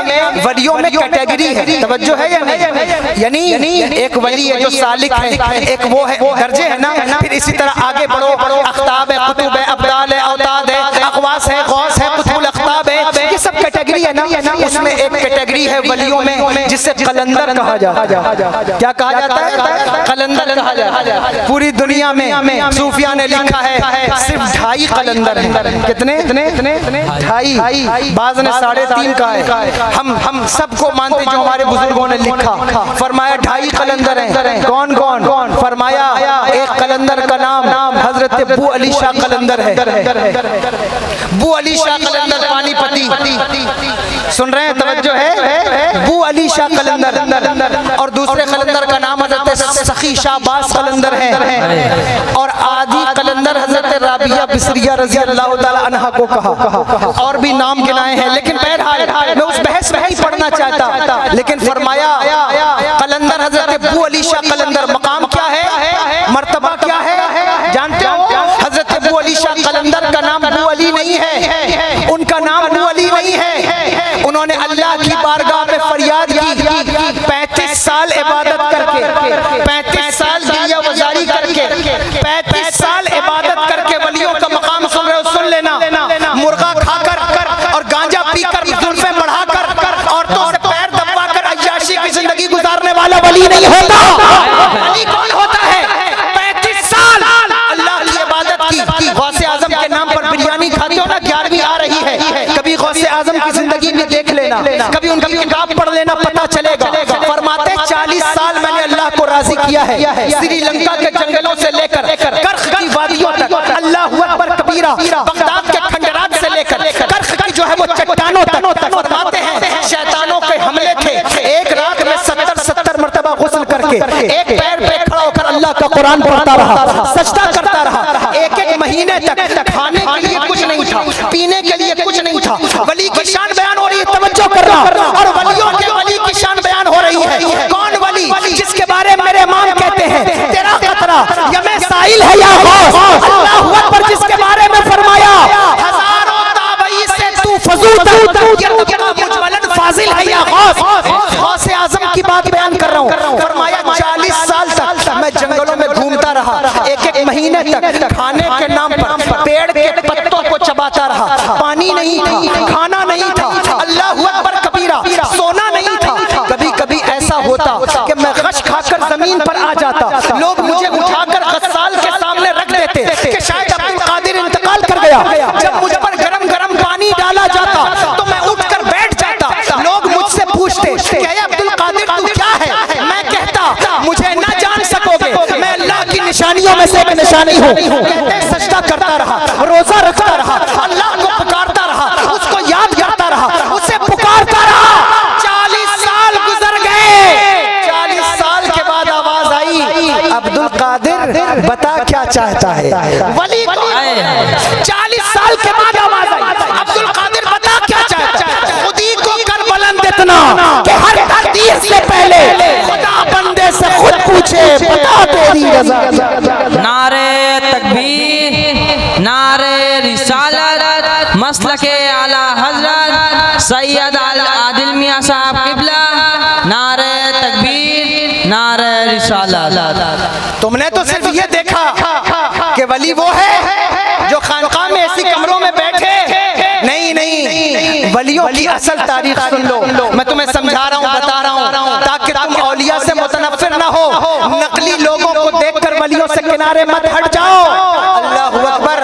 S2: ولیوں میں کیٹیگری ہے، توجہ ہے یا نہیں؟ یعنی ایک ولی ہے جو سالک ہے، ایک وہ ہے درجے ہے نا، پھر اسی طرح آگے بڑھو، اقطاب ہے، قطب ہے، ابدال ہے، اوتاد ہے، اقواس ہے، غوث ہے، قطب الاقطاب ہے، یہ سب کیٹیگری ہے نا۔ اس میں ایک کیٹیگری ہے ولیوں میں جسے قلندر کہا جاتا ہے۔ کیا کہا جاتا ہے؟ قلندر کہا جاتا ہے۔ پوری دنیا میں صوفیاء نے لکھا ہے صرف 2.5 قلندر ہیں۔ کتنے؟ 2.5، بعض نے 3.5 کہا ہے۔ ہم سب کو مانتے جو ہمارے بزرگوں نے لکھا، فرمایا 2.5 قلندر ہیں۔ کون کون؟ فرمایا ایک قلندر کا نام حضرت بو علی شاہ قلندر ہے۔ بو علی شاہ قلندر پانی پتی، سن رہے ہیں؟ توجہ ہے، بو علی شاہ قلندر۔ اور دوسرے قلندر کا نام حضرت سخی شاہ باز قلندر ہے، اور آدھی قلندر حضرت رابعہ بصریہ رضی اللہ تعالی عنہ کو کہا، اور بھی نام گنائے ہیں، لیکن بہرحال میں اس بحث میں نہیں پڑھنا چاہتا۔ لیکن فرمایا قلندر حضرت بو علی شاہ قلندر، مقام کیا ہے، مرتبہ کیا ہے جانتے ہو؟ حضرت بو علی شاہ قلندر کا نام بو علی نہیں ہے، ان کا نام بو علی نہیں ہے۔ انہوں نے اللہ کی بارگاہ میں فریاد کی، 35 سال عبادت کر کے، 35 سال دیا وزاری کر کے، 35 سال عبادت کر کے ولیوں کا مقام سن رہے ہو، سن لینا، مرغا کھا کر اور گانجا پی کر، زلفیں بڑھا کر، عورتوں سے پیر دبا کر عیاشی کی زندگی گزارنے والا ولی نہیں ہوتا۔ ولی کون ہوتا ہے؟ 35 سال اللہ کی عبادت کی۔ غوث اعظم کے نام پر بریانی کھاتے ہو نا، 11ویں آ رہی ہے، کبھی غوث اعظم کی زندگی میں دیکھ لینا، کبھی ان کی کتاب پڑھ لینا، پتہ چلے گا۔ فرماتے 40 سال میں نے اللہ کو راضی کیا ہے، سری لنکا کے جنگلوں سے لے کر کرخ کی وادیوں تک، اللہ اکبر کبیرہ، بغداد کے کھنڈرات سے لے کر کرخ کی جو ہے وہ چٹانوں تک۔ فرماتے ہیں شیطانوں کے حملے تھے، ایک رات میں 70 مرتبہ غسل کر کے ایک پیر پہ کھڑا ہو کر اللہ کا قرآن پڑھتا رہا، سجدہ کرتا رہا، ایک مہینے تک کھانے کے لیے کچھ نہیں تھا، پینے کے لیے کچھ نہیں تھا۔ ولی کی شان بیان ہو رہی ہے، توجہ کرنا، اور ولیوں کے ولی کی شان بیان ہو رہی ہے۔ کون ولی؟ جس کے بارے میں میرے امام کہتے ہیں تیرا قطرہ یا میں سائل ہے یا غوث، اللہ اکبر، جس کے بارے میں فرمایا ہزاروں تابعی سے تو فضول مجملن فاضل ہے یا غوث۔ غوث اعظم کی بات بیان کر رہا ہوں۔ فرمایا 40 سال تک میں جنگلوں میں گھومتا رہا، ایک مہینے تک کھانے کے نام پر پیڑ کے پتوں کو چباتا رہا، پانی نہیں تھا، کھانا نہیں تھا، اللہ اکبر کبیرہ، سونا نہیں تھا۔ کبھی کبھی ایسا ہوتا کہ میں غش کھا کر زمین پر آ جاتا، لوگ مجھے اٹھا کر غسال کے سامنے رکھ دیتے کہ شاید عبد القادر انتقال کر گیا۔ جب مجھ پر گرم گرم پانی ڈالا جاتا تو میں اٹھ کر بیٹھ جاتا، لوگ مجھ سے پوچھتے کہ اے عبد القادر تو کیا ہے؟ میں کہتا مجھے نہ جان سکو گے، میں اللہ کی نشانیوں میں سے ایک نشانی ہوں۔ کہتے سجدہ کرتا رہا، روزہ رکھتا رہا، اللہ کو پکارتا رہا، اس کو یاد کرتا رہا، اسے پکارتا رہا۔ 40 سال گزر گئے، 40 سال کے بعد آواز آئی، عبد القادر بتا کیا چاہتا ہے؟ ولی کو 40 سال کے بعد آواز آئی، عبد القادر بتا کیا چاہتا ہے؟ خودی کو کر بلند اتنا کہ ہر حدیث سے پہلے خدا بندے سے خود پوچھے بتا تیری رضا۔
S3: نعرے تکبیر، نعرے رسالت، مسلک اعلی حضرت سید عادل میاں صاحب قبلہ، نعرے تکبیر، نعرے رسالت۔
S2: تم نے تو صرف یہ دیکھا کہ ولی وہ ہے جو خانقاہ میں ایسی کمروں میں بیٹھے، نہیں، ولیوں کی اصل تاریخ سن لو، میں تمہیں سمجھا رہا ہوں، بتا رہا ہوں، تاکہ تم اولیاء سے متنفر نہ ہو، نقلی لوگوں کو دیکھ کر ولیوں سے کنارے مت ہٹ جاؤ۔ اللہ اکبر۔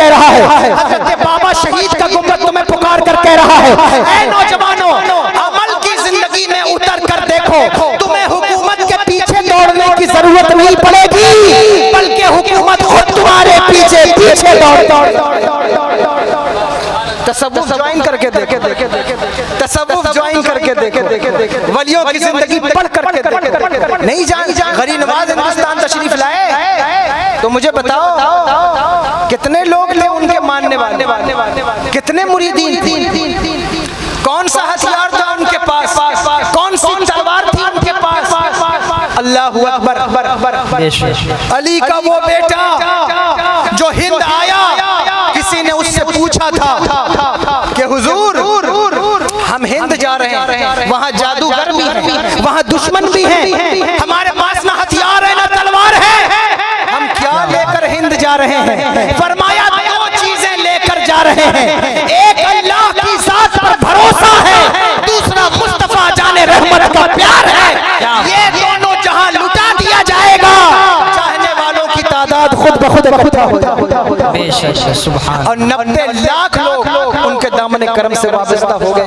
S4: کہہ رہا ہے,
S2: حضرت بابا شہید کا گنبد تمہیں پکار کر کہہ رہا ہے, اے نوجوانوں عمل کی زندگی میں اتر کر دیکھو, تمہیں حکومت کے پیچھے دوڑنے کی ضرورت نہیں پڑے گی, بلکہ حکومت خود تمہارے پیچھے پیچھے تصوف جوائن کر کے دیکھے, تصوف جوائن کر کے دیکھے, ولیوں کی زندگی پڑھ کر کے دیکھے. نہیں جان غریب نواز ہندوستان تشریف لائے تو مجھے بتاؤ کتنے لوگ تھے ان کے ماننے والے, کتنے مریدین تھے, کون سا ہتھیار تھا ان کے پاس, کون سی تلوار تھی ان کے پاس. اللہ اکبر. علی کا وہ بیٹا جو ہند آیا, کسی نے اس سے پوچھا تھا کہ حضور ہم ہند جا رہے ہیں, وہاں جادوگر بھی ہیں, وہاں دشمن بھی ہیں, ہمارے پاس نہ ہتھیار ہے نہ تلوار ہے, ہم کیا لے کر ہند جا رہے ہیں؟ فرمایا دو چیزیں لے کر جا رہے ہیں, ایک اللہ کی ذات پر بھروسہ ہے, دوسرا مصطفیٰ جان رحمت کا پیار ہے. یہ دونوں جہاں لٹا دیا جائے گا, چاہنے والوں کی تعداد خود بخود اکٹھا ہو جائے گا, اور 90 لاکھ لوگ ان کے دامن کرم سے وابستہ ہو گئے.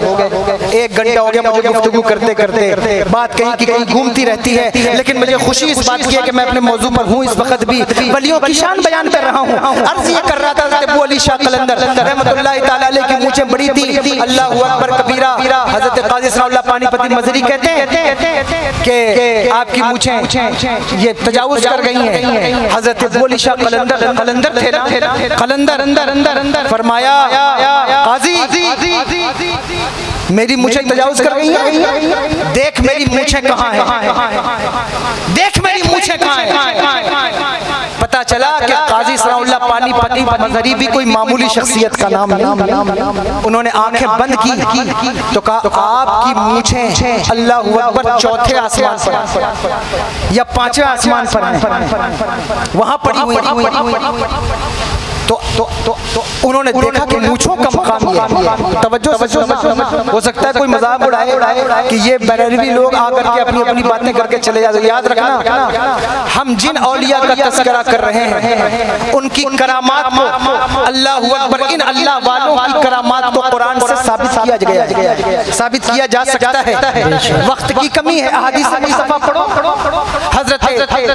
S2: ایک گھنٹہ ہو گیا مجھے گفتگو کرتے کرتے, بات کہیں کی کہیں گھومتی رہتی ہے, لیکن مجھے خوشی اس بات کی ہے کہ میں اپنے موضوع پر ہوں اس وقت بھی, ولیوں کی شان بیان کر رہا ہوں. عرض یہ کر رہا تھا حضرت ابو علی شاہ قلندر رحمت اللہ تعالی علیہ کی مونچھیں بڑی تھی, اللہ اکبر کبیرہ. حضرت قاضی ثناء اللہ پانی پتی مظہری کہتے ہیں کہ آپ کی مونچھیں یہ تجاوز کر گئی ہیں. حضرت ابو علی شاہ قلندر تھے نا, قلندر فرمایا قاضی میری مونچھیں تجاوز کر گئی ہیں, دیکھ میری مونچھیں کہاں ہیں, دیکھ میری مونچھیں کہاں ہیں. پتا چلا کہ قاضی ثناء اللہ پانی پتی مظہری بھی کوئی معمولی شخصیت کا نام نہیں. انہوں نے آنکھیں بند کی تو کہا آپ کی مونچھیں اللہ اکبر چوتھے آسمان پر یا پانچویں آسمان پر ہیں, وہاں پڑی ہوئی. تو انہوں نے دیکھا کہ مونچھوں کا مقام یہ, توجہ ہو سکتا ہے کوئی مذاق اڑائے کہ یہ بریلوی لوگ آ کر کے اپنی اپنی باتیں کر کے چلے جاتے. یاد رکھنا ہم جن اولیاء کا تذکرہ کر رہے ہیں ان کی کرامات کو, اللہ اکبر, ان اللہ والوں کی کرامات کو قرآن سے ثابت کیا گیا, ثابت کیا جا سکتا ہے. وقت کی کمی ہے, احادیث مصطفیٰ پڑھو. حضرت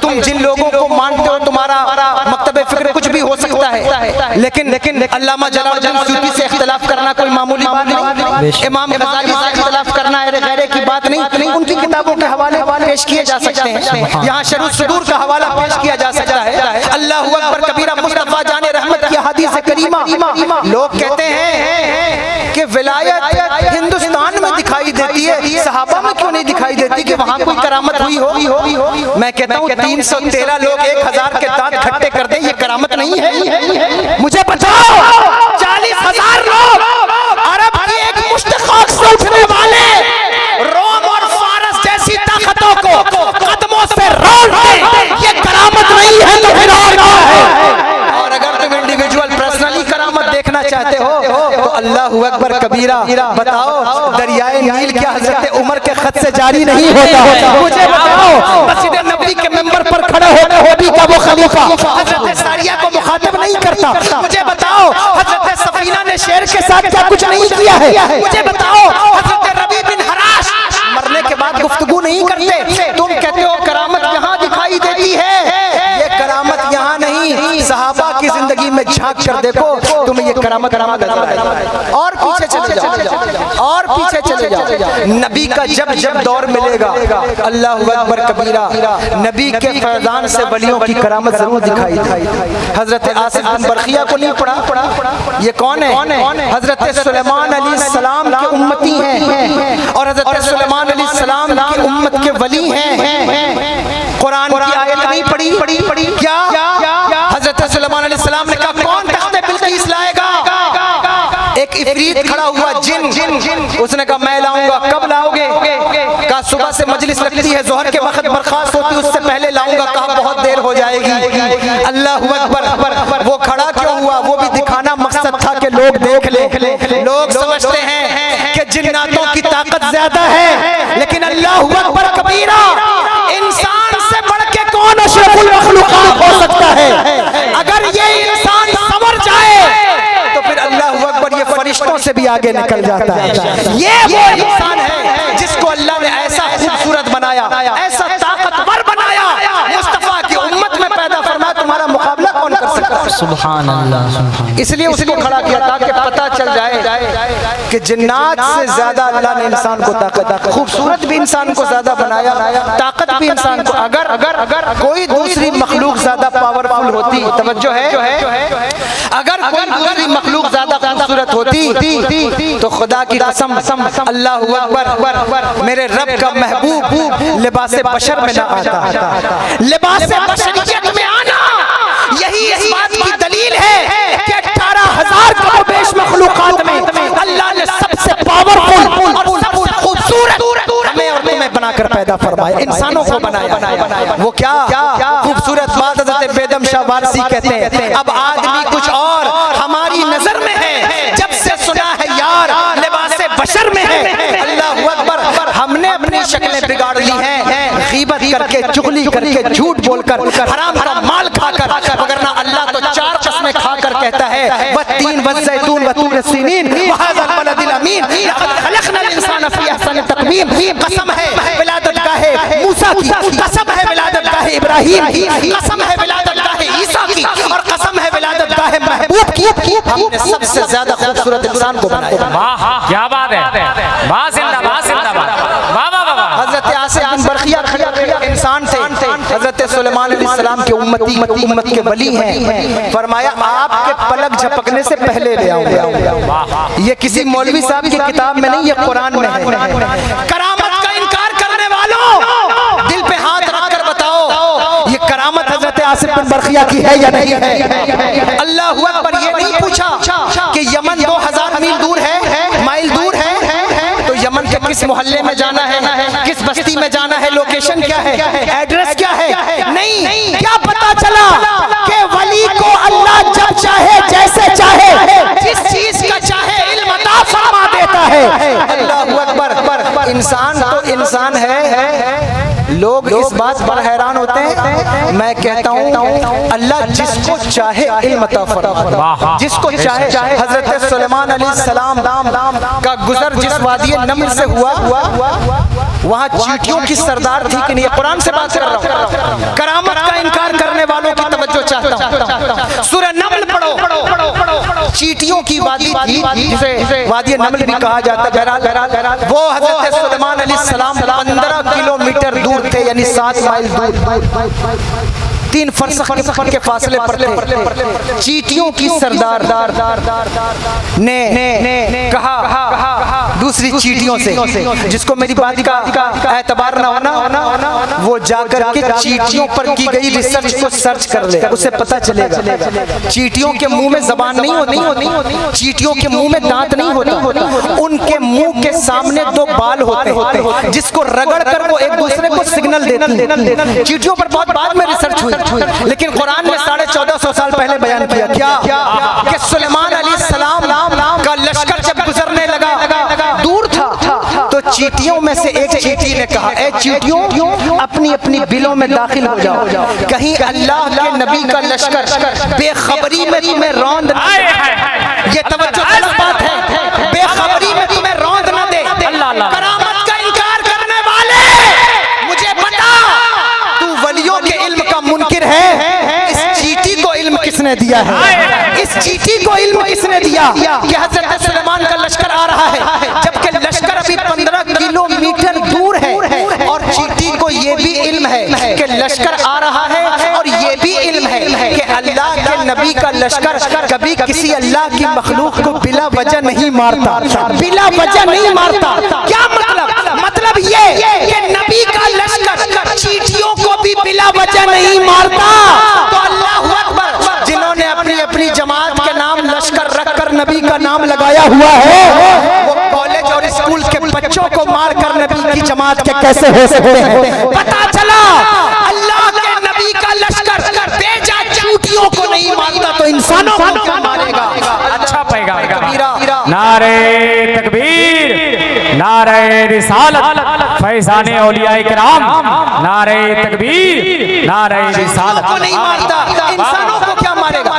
S2: تم جن لوگوں کو مانتے ہو تمہارا مکتب فکر کچھ بھی ہو سکتا ہے, لیکن علامہ جلال الدین سیوطی سے اختلاف کرنا کوئی معمولی بات نہیں, امام غزالی سے اختلاف کرنا غیرے کی بات نہیں. ان کی کتابوں کے حوالے پیش کیے جا سکتے ہیں, یہاں شرح الصدور کا حوالہ پیش کیا جا سکتا ہے. اللہ اکبر کبیرہ, مصطفیٰ جان رحمت کی حدیث کریمہ. لوگ کہتے ہیں کہ ولایت ہندوستان میں دکھائی دیتی ہے, صحابہ میں کیوں نہیں دکھائی دیتی کہ وہاں کوئی کرامت ہوئی ہو؟ میں کہتا ہوں 313 لوگ 1000 کے دانت کھٹے کر دیں, یہ کرامت نہیں ہے. مجھے بتاؤ 40,000 لوگ عرب کی ایک مشتقاق سے اٹھنے والے روم اور فارس جیسی طاقتوں کو قدموں سے رول دیں, یہ کرامت نہیں ہے تو پھر اور کیا ہے؟ اور اگر تم انڈیویجول پرسنلی کرامت دیکھنا چاہتے ہو تو اللہ اکبر کبیرہ, بتاؤ دریائے نیل کیا حضرت عمر کے خط سے جاری نہیں ہوتا؟ مجھے بتاؤ مسجد نبوی کے ممبر پر کھڑے ہونے ہوتی کا وہ خلیفہ حضرت ساریہ کو مخاطب نہیں کرتا؟ مجھے بتاؤ حضرت سفینہ نے شیر کے ساتھ کیا کچھ نہیں کیا ہے؟ مجھے بتاؤ حضرت ربیع بن حراش مرنے کے بعد گفتگو نہیں کرتے؟ تم کہتے ہو کرامت یہاں دکھائی دیتی ہے, یہ کرامت یہاں نہیں, صحابہ کی زندگی میں جھانک کر دیکھو تمہیں یہ کرامت نظر آئے. اور پیچھے چلے جاؤ, اور پیچھے چلے جاؤ. نبی کا جب دور ملے گا, اللہ اکبر کبیرہ, نبی کے فیضان سے ولیوں کی کرامت ضرور دکھائی دے. حضرت آصف بن برخیہ کو نہیں پڑھا, یہ کون ہے؟ حضرت سلیمان علیہ السلام کے امتی ہیں, اور حضرت سلیمان علیہ السلام کی امت کے ولی ہیں. قرآن کی آیت نہیں پڑھی کیا؟ حضرت سلیمان علیہ السلام نے کہا کون تخت بلقیس لائے گا؟ ایک عفریت کھڑا ہوا جن, اس نے کہا میں لاؤں گا. کب لاؤ گے؟ کہا صبح سے مجلس لگتی ہے, ظہر کے وقت برخاست ہوتی ہے, اس سے پہلے لاؤں گا. کہا بہت دیر ہو جائے گی. اللہ اکبر, وہ کھڑا کیوں ہوا؟ وہ بھی دکھانا مقصد تھا کہ لوگ دیکھ لیں. لوگ سمجھتے ہیں کہ جناتوں کی طاقت زیادہ ہے, لیکن اللہ اکبر کبیرہ, انسان سے بڑھ کے کون اشرف المخلوقات ہو سکتا ہے؟ اگر یہ انسان سنور جائے بھی آگے نکل جاتا ہے. یہ وہ انسان ہے جس کو اللہ نے ایسا خوبصورت بنایا, ایسا طاقتور بنایا, مصطفیٰ کی امت میں پیدا فرمایا, تمہارا مقابلہ کون کر سکتا ہے؟
S3: سبحان اللہ.
S2: اس لیے اس کو کھڑا کیا تاکہ پتہ چل جائے کہ جنات سے زیادہ اللہ نے انسان کو طاقت, خوبصورت بھی انسان کو زیادہ بنایا, طاقت بھی انسان کو. اگر کوئی دوسری مخلوق زیادہ پاورفل ہوتی, توجہ ہے, اگر کوئی دوسری مخلوق زیادہ خوبصورت ہوتی تو خدا کی قسم اللہ اکبر میرے رب کا محبوب لباس بشر میں نہ آتا. لباس بشریت میں آنا یہی اس بات کی دلیل ہے کہ 18,000 کم و بیش مخلوقات میں اللہ نے سب سے پاورفل اور سب سے خوبصورت ہمیں اور تمہیں بنا کر پیدا فرمایا, انسانوں کو بنایا. وہ کیا خوبصورت بات حضرت بیدم شاہ وارسی کہتے ہیں, اب آدمی کچھ اور ہماری نظر میں ہے, جب سے سنا ہے یار لباس بشر میں ہے. اللہ اکبر, ہم نے اپنی شکلیں بگاڑ لی ہیں, غیبت کر کے, چغلی کر کے, جھوٹ بول کر, حرام کا مال کھا کر, وگرنہ اللہ تو 4 قسمیں کھا کر کہتا ہے والتین والزیتون وطور سینین وہذا البلد الامین لقد خلقنا الانسان فی احسن تقویم. قسم ہے ولادت گاہ موسیٰ کی, قسم ہے ولادت گاہ ابراہیم کی, قسم ہے ولادت گاہ عیسیٰ کی, اور قسم ہے ولادت گاہ محبوب کی. ہم نے سب سے زیادہ خوبصورت انسان کو بنایا.
S5: واہ کیا بات ہے, واہ زندہ باد, زندہ باد, واہ واہ واہ.
S2: حضرت آصف بن برخیہ انسان تھے, حضرت سلیمان علیہ السلام کے امت کے ولی ہیں. فرمایا آپ کے پلک جھپکنے سے پہلے لے آؤں گا. یہ کسی مولوی صاحب کی کتاب میں نہیں, یہ قرآن میں ہے. کرامت کا انکار کرنے والوں دل پہ ہاتھ رکھ کر بتاؤ یہ کرامت حضرت آصف بن برخیہ کی ہے یا نہیں ہے؟ اللہ اکبر. یہ نہیں پوچھا کہ یمن 2000 میل دور ہے, مائل دور ہے, تو یمن کے کس محلے میں جانا ہے, کس بستی میں جانا ہے, لوکیشن کیا ہے, ایڈریس کیا ہے. نہیں, کیا پتا چلا کہ ولی کو اللہ جب چاہے, جیسے چاہے, جس چیز کا چاہے علم عطا فرما دیتا ہے. اللہ اکبر. انسان تو انسان ہے, لوگ اس بات پر حیران ہوتے ہیں. میں کہتا ہوں اللہ جس کو چاہے علم عطا فرماتا, جس کو چاہے. حضرت سلیمان علیہ السلام کا گزر جس وادی نمل سے ہوا, وہاں چیٹیوں کی سردار تھی کہ نہیں, یہ قرآن سے بات کر رہا ہوں. کرامت کا انکار کرنے والوں کی توجہ چاہتا ہوں. سورہ نمل پڑھو. چیٹیوں کی وادی تھی جسے وادی نمل بھی کہا جاتا ہے. بہرحال وہ حضرت سلیمان علیہ السلام 15 کلومیٹر دور تھے, یعنی 7 مائل دور, 3 فرسخ کے فاصلے پر تھے. چیٹیوں کی سردار نے کہا دوسری چیٹیوں سے, جس کو میری بات کا اعتبار نہ ہونا, وہ جا کر کے چیٹیوں پر کی گئی ریسرچ کو سرچ کر لے, اسے پتا چلے گا. چیٹیوں کے منہ میں زبان نہیں ہوتی, چیٹیوں کے منہ میں دانت نہیں ہوتا, ان کے منہ کے سامنے 2 بال ہوتے ہیں جس کو رگڑ کر وہ ایک دوسرے کو سگنل دیتے. چیٹیوں پر بہت بعد میں ریسرچ ہوئی, لیکن قرآن نے 1450 سال پہلے بیان کیا کہ سلیمان علیہ السلام کا لشکر جب گزرنے لگا, دور تھا, تو چیٹیوں میں سے ایک چیٹی نے کہا اے چیٹیوں اپنی اپنی بلوں میں داخل ہو جاؤ, کہیں اللہ کے نبی کا لشکر بے خبری میں تمہیں روند نہ دے. یہ توجہ طلب بات ہے, بے خبری میں تمہیں روند نہ دے. کرامت کا انکار کرنے والے مجھے بتا, تو ولیوں کے علم کا منکر ہے, اس چیٹی کو علم کس نے دیا ہے؟ اس چیٹی کو علم کس نے دیا کہ حضرت سلیمان کا لشکر آ رہا ہے, جبکہ لشکر ابھی 15 کلومیٹر دور ہے, اور چیٹی کو یہ بھی علم ہے کہ لشکر آ رہا ہے, اور یہ بھی علم ہے کہ اللہ کے نبی کا لشکر کبھی کسی اللہ کی مخلوق کو بلا وجہ نہیں مارتا, بلا وجہ نہیں مارتا. کیا مطلب یہ کہ نبی کا لشکر چیٹیوں کو بھی بلا وجہ نہیں مارتا. تو اللہ اکبر, جنہوں نے اپنی اپنی جماعت کے نام لشکر رکھ کر نبی کا نام لگایا ہوا ہے, وہ کالج اور اسکول کے بچوں کو مار کر نبی کی جماعت کے کیسے ہو سکتے ہیں؟ پتا چلا اللہ کے نبی کا لشکر بیجا چیٹیوں کو نہیں مارتا تو انسانوں کو کیا مارے گا؟
S5: اچھا پیغام. نعرہ تکبیر, نعرہ رسالت, فیضان اولیاء کرام, نعرہ تکبیر, نعرہ رسالت.
S2: کو نہیں مارتا, انسانوں کو کیا مارے گا؟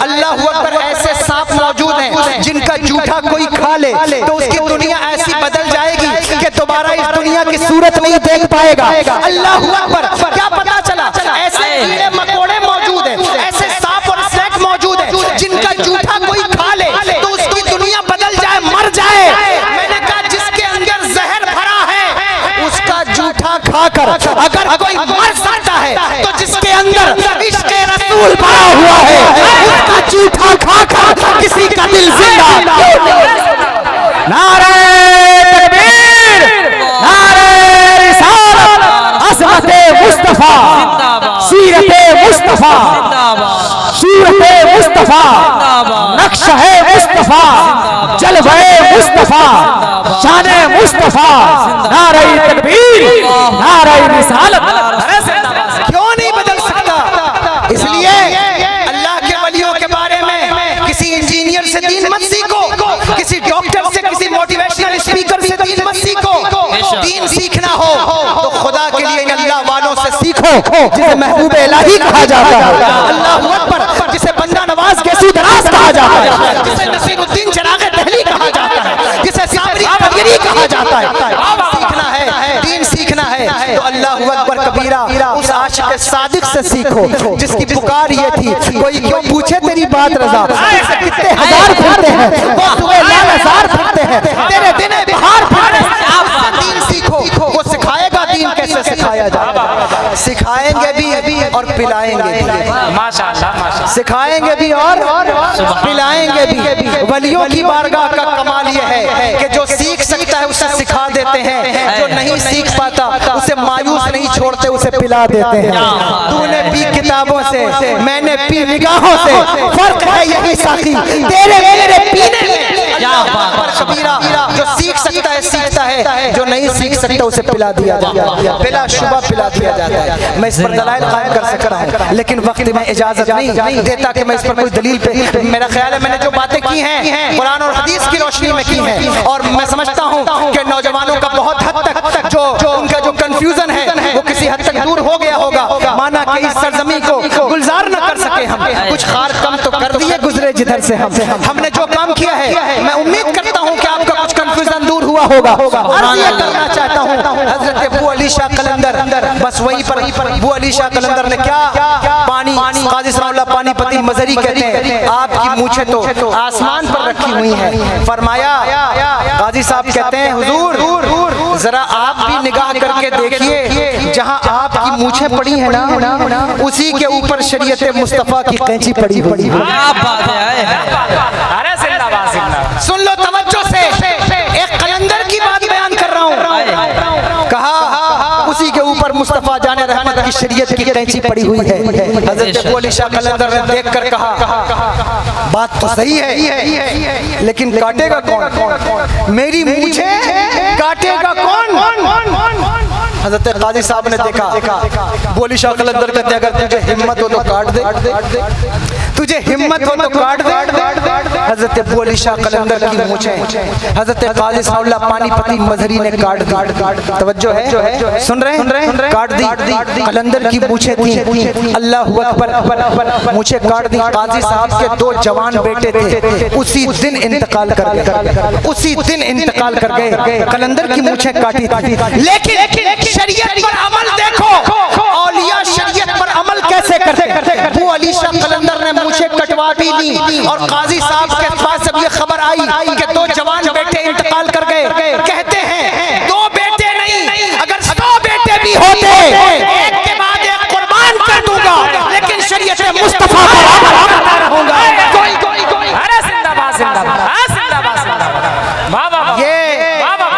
S2: اللہ اکبر ایسے سانپ موجود ہیں جن کا جوٹا کوئی کھا لے تو اس کی دنیا ایسی بدل جائے گی کہ دوبارہ اس دنیا کی صورت نہیں دیکھ پائے گا. اللہ اکبر. کیا پتا چلا؟ ایسے کیڑے مکوڑے موجود ہیں, ایسے سانپ اور سینک موجود ہیں جن کا جوٹا کوئی کھا لے تو اس کی دنیا بدل جائے, مر جائے. میں نے کہا جس کے اندر زہر بھرا ہے اس کا جوٹا کھا کر اگر کوئی مر سکتا ہے تو جس کے اندر عشق رسول بھرا ہوا ہے اس کا جوٹا کھا کر کسی کا دل زندہ.
S4: نعرہ تکبیر, نعرہ رسالت, عظمت مصطفیٰ, سیرت مصطفیٰ, صورت مصطفیٰ, نقشہ مصطفیٰ, جلوہ مصطفیٰ, شان مصطفیٰ. نعرہ تکبیر, نعرہ رسالت.
S2: کیوں نہیں بدل سکتا؟ اس لیے اللہ کے ولیوں کے بارے میں کسی انجینئر سے دین مت سیکھو, کسی ڈاکٹر سے, کسی موٹیویشنل اسپیکر سے دین مت سیکھو. دین سیکھنا ہو تو خدا کے لیے ان اللہ والوں سے سیکھو جسے محبوب الہی کہا جاتا ہے. اللہ اکبر. جسے بندہ نواز گیسو دراز کہا جاتا ہے, جسے نصیر الدین چراغ دہلی کہا جاتا ہے, جسے صابری قدری کہا جاتا ہے. سیکھنا ہے, دین سیکھنا ہے تو اللہ اکبر کبیرہ اس عاشق صادق سے سیکھو جس کی پکار یہ تھی, کوئی کیوں پوچھے تیری بات رضا, کتنے ہزار پھرتے ہیں وہ تمہیں لال ہزار پھرتے ہیں, تیرے دن بہار پھرتے ہیں. دین سیکھو, وہ سکھائے گا دین کیسے سکھایا جائے. سکھائیں گے بھی اور پلائیں گے بھی,
S5: ماشاءاللہ.
S2: سکھائیں گے بھی اور پلائیں گے بھی. ولیوں کی بارگاہ کا کمال یہ ہے کہ جو سیکھ سکتا ہے اسے سکھا دیتے ہیں, جو نہیں سیکھ پاتا اسے مایوس نہیں چھوڑتے, اسے پلا دیتے ہیں. تو نے پی کتابوں سے, میں نے پی نگاہوں سے, فرق ہے یہی ساقی تیرے میرے پینے میں. کبیرہ جو سیکھ سکتا ہے سیکھتا ہے, جو نہیں سیکھ سکتا اسے پلا دیا جاتا ہے, بلا شبہ پلا دیا جاتا ہے. میں اس پر دلائل قائم کر سکتا ہوں لیکن وقت میں اجازت نہیں دیتا کہ میں اس پر کوئی دلیل پہ. میرا خیال ہے میں نے جو باتیں کی ہیں قرآن اور حدیث کی روشنی میں کی ہیں, اور میں سمجھتا ہوں کہ نوجوانوں کا بہت حد تک جو ان کا جو کنفیوژن ہے وہ کسی حد تک دور ہو گیا ہوگا. مانا کہ اس سرزمین کو گلزار نہ کر سکے ہم, کچھ خار کم تو کر دیے گزرے جدھر سے ہم نے جو کام کیا ہے. میں امید کرتا ہوں کہ آپ کا کچھ کنفیوژن دور ہوا ہوگا. عرض یہ کرنا چاہتا ہوں حضرت ابو علی شاہ قلندر, بس وہی پر ابو علی شاہ قلندر نے کیا پانی, قاضی ثناء اللہ پانی پتی مزری کہتے ہیں, آپ کی مونچھیں تو آسمان پر رکھی ہوئی ہیں. فرمایا, قاضی صاحب کہتے ہیں حضور ذرا آپ بھی نگاہ کر کے دیکھیے, جہاں آپ کی مونچھیں پڑی ہیں نا اسی کے اوپر شریعت مصطفیٰ کی قینچی پڑی ہوئی ہے.
S3: کیا بات ہے.
S5: ارے زندہ باد, زندہ باد.
S2: سن لو توجہ سے, ایک قلندر کی بات بیان کر رہا ہوں. کہا اسی کے اوپر مصطفیٰ جان رحمت کی شریعت کی قینچی پڑی ہوئی ہے. حضرت ابو علی شاہ قلندر نے دیکھ کر کہا بات تو صحیح ہے لیکن کاٹے گا کون, میری مونچھیں کاٹے گا کون. حضرت قاضی صاحب نے دیکھا, ابو علی شاہ قلندر کہتے ہیں اگر تجھے ہمت ہو تو کاٹ دے, تجھے ہمت ہو تو کاٹ دے. حضرت ابو علی شاہ قلندر کی مونچھیں حضرت قاضی ثناء اللہ پانی پتی مظہری نے کاٹ دی. توجہ ہے, سن رہے ہیں, کاٹ دی. قلندر کی مونچھیں تھیں, اللہ اکبر, مونچھیں کاٹ دی. قاضی صاحب کے 2 جوان بیٹے تھے, اسی دن انتقال کر گئے, اسی دن انتقال کر گئے. قلندر کی مونچھیں کاٹی تھی, لیکن شریعت پر عمل دیکھو, اولیاء شریعت پر عمل کیسے کرتے. ابو علی شاہ قلندر نے مونچھیں کٹوا بھی لی, اور قاضی صاحب کے پاس جب یہ خبر آئی کہ 2 جوان بیٹے انتقال کر گئے, کہتے ہیں 2 بیٹے نہیں, اگر 100 بیٹے بھی ہوتے ایک کے بعد ایک قربان کر دوں گا, لیکن شریعت مصطفیٰ پر عمل کرتا رہوں گا.
S5: ارے زندہ باد, زندہ باد, زندہ باد, زندہ باد. واہ واہ واہ.
S2: یہ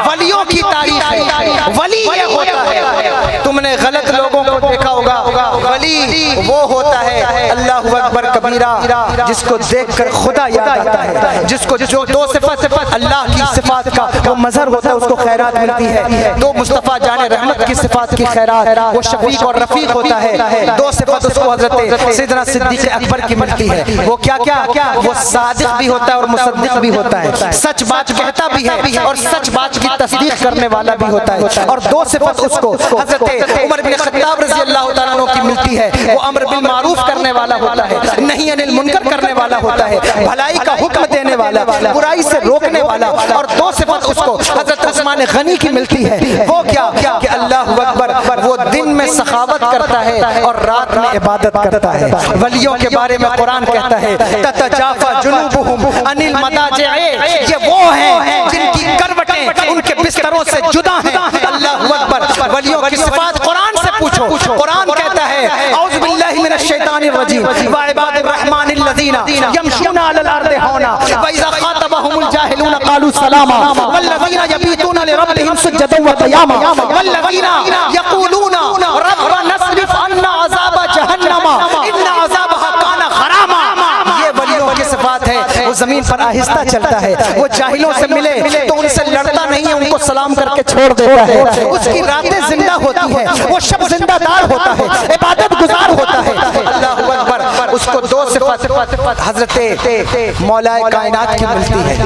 S2: ولیوں کی تاریخ ہے. ولی یہ ہوتا ہے, تم نے غلط لوگوں کو دیکھا ہوگا, ولی وہ ہوتا ہے اللہ اکبر کبیرہ جس کو دیکھ کر خدا یاد آتا ہے, جس کو جو 2 صفت اللہ کی صفات کا وہ مظہر ہوتا ہے اس کو خیرات ملتی ہے. 2 مصطفیٰ جان رحمت کی صفات کی خیرات, وہ شفیق اور رفیق ہوتا ہے. 2 صفت اس کو حضرت سیدنا صدیق اکبر کی ملتی ہے. وہ کیا, وہ صادق بھی ہوتا ہے اور مصدق بھی ہوتا ہے, سچ بات کہتا بھی ہے اور سچ بات کی تصدیق کرنے والا بھی ہوتا ہے. اور 2 صفت اس کو حضرت عمر بن خطاب رضی اللہ تعالیٰ عنہ کی ملتی ہے, وہ امر بالمعروف کرنے والا ہوتا ہے، نہی عن المنکر کرنے والا ہوتا ہے، بھلائی کا حکم دینے والا، برائی سے روکنے والا. اور دو صفت اس کو حضرت عثمان غنی کی ملتی ہے، وہ کیا کہ اللہ اکبر، وہ دن میں سخاوت کرتا ہے اور رات میں عبادت کرتا ہے. ولیوں کے بارے میں قرآن کہتا ہے تتجافى جنوبهم عن المضاجع، یہ وہ ہیں جن کی کروٹیں ان کے بستروں سے جدا ہیں. اللہ اکبر. ولیوں کی صفات قرآن سے پوچھو. قرآن کہتا ہے اعوذ باللہ من الشیطان الرجیم وعباد الرحمن الذین یمشون علی الارض ہونا واذا خاطبهم الجاہلون قالوا سلاما والذین یبیتون لربهم سجدا وقیاما والذین یقولون ربنا اصرف عنا عذاب جہنم ان عذابها کان غراما. یہ ولیوں کی صفات ہے. وہ زمین پر آہستہ چلتا ہے، وہ جاہلوں سے ملے تو ان سے لڑتا نہیں ہے، ان کو سلام کر کے چھوڑ دیتا ہے. اس کی راتیں زندہ ہوتی ہیں، وہ شب زندہ دار ہوتا ہے، عبادت گزار ہوتا ہے. اللہ اکبر. اس کو دو صفات حضرت مولا کائنات کی ملتی ہے.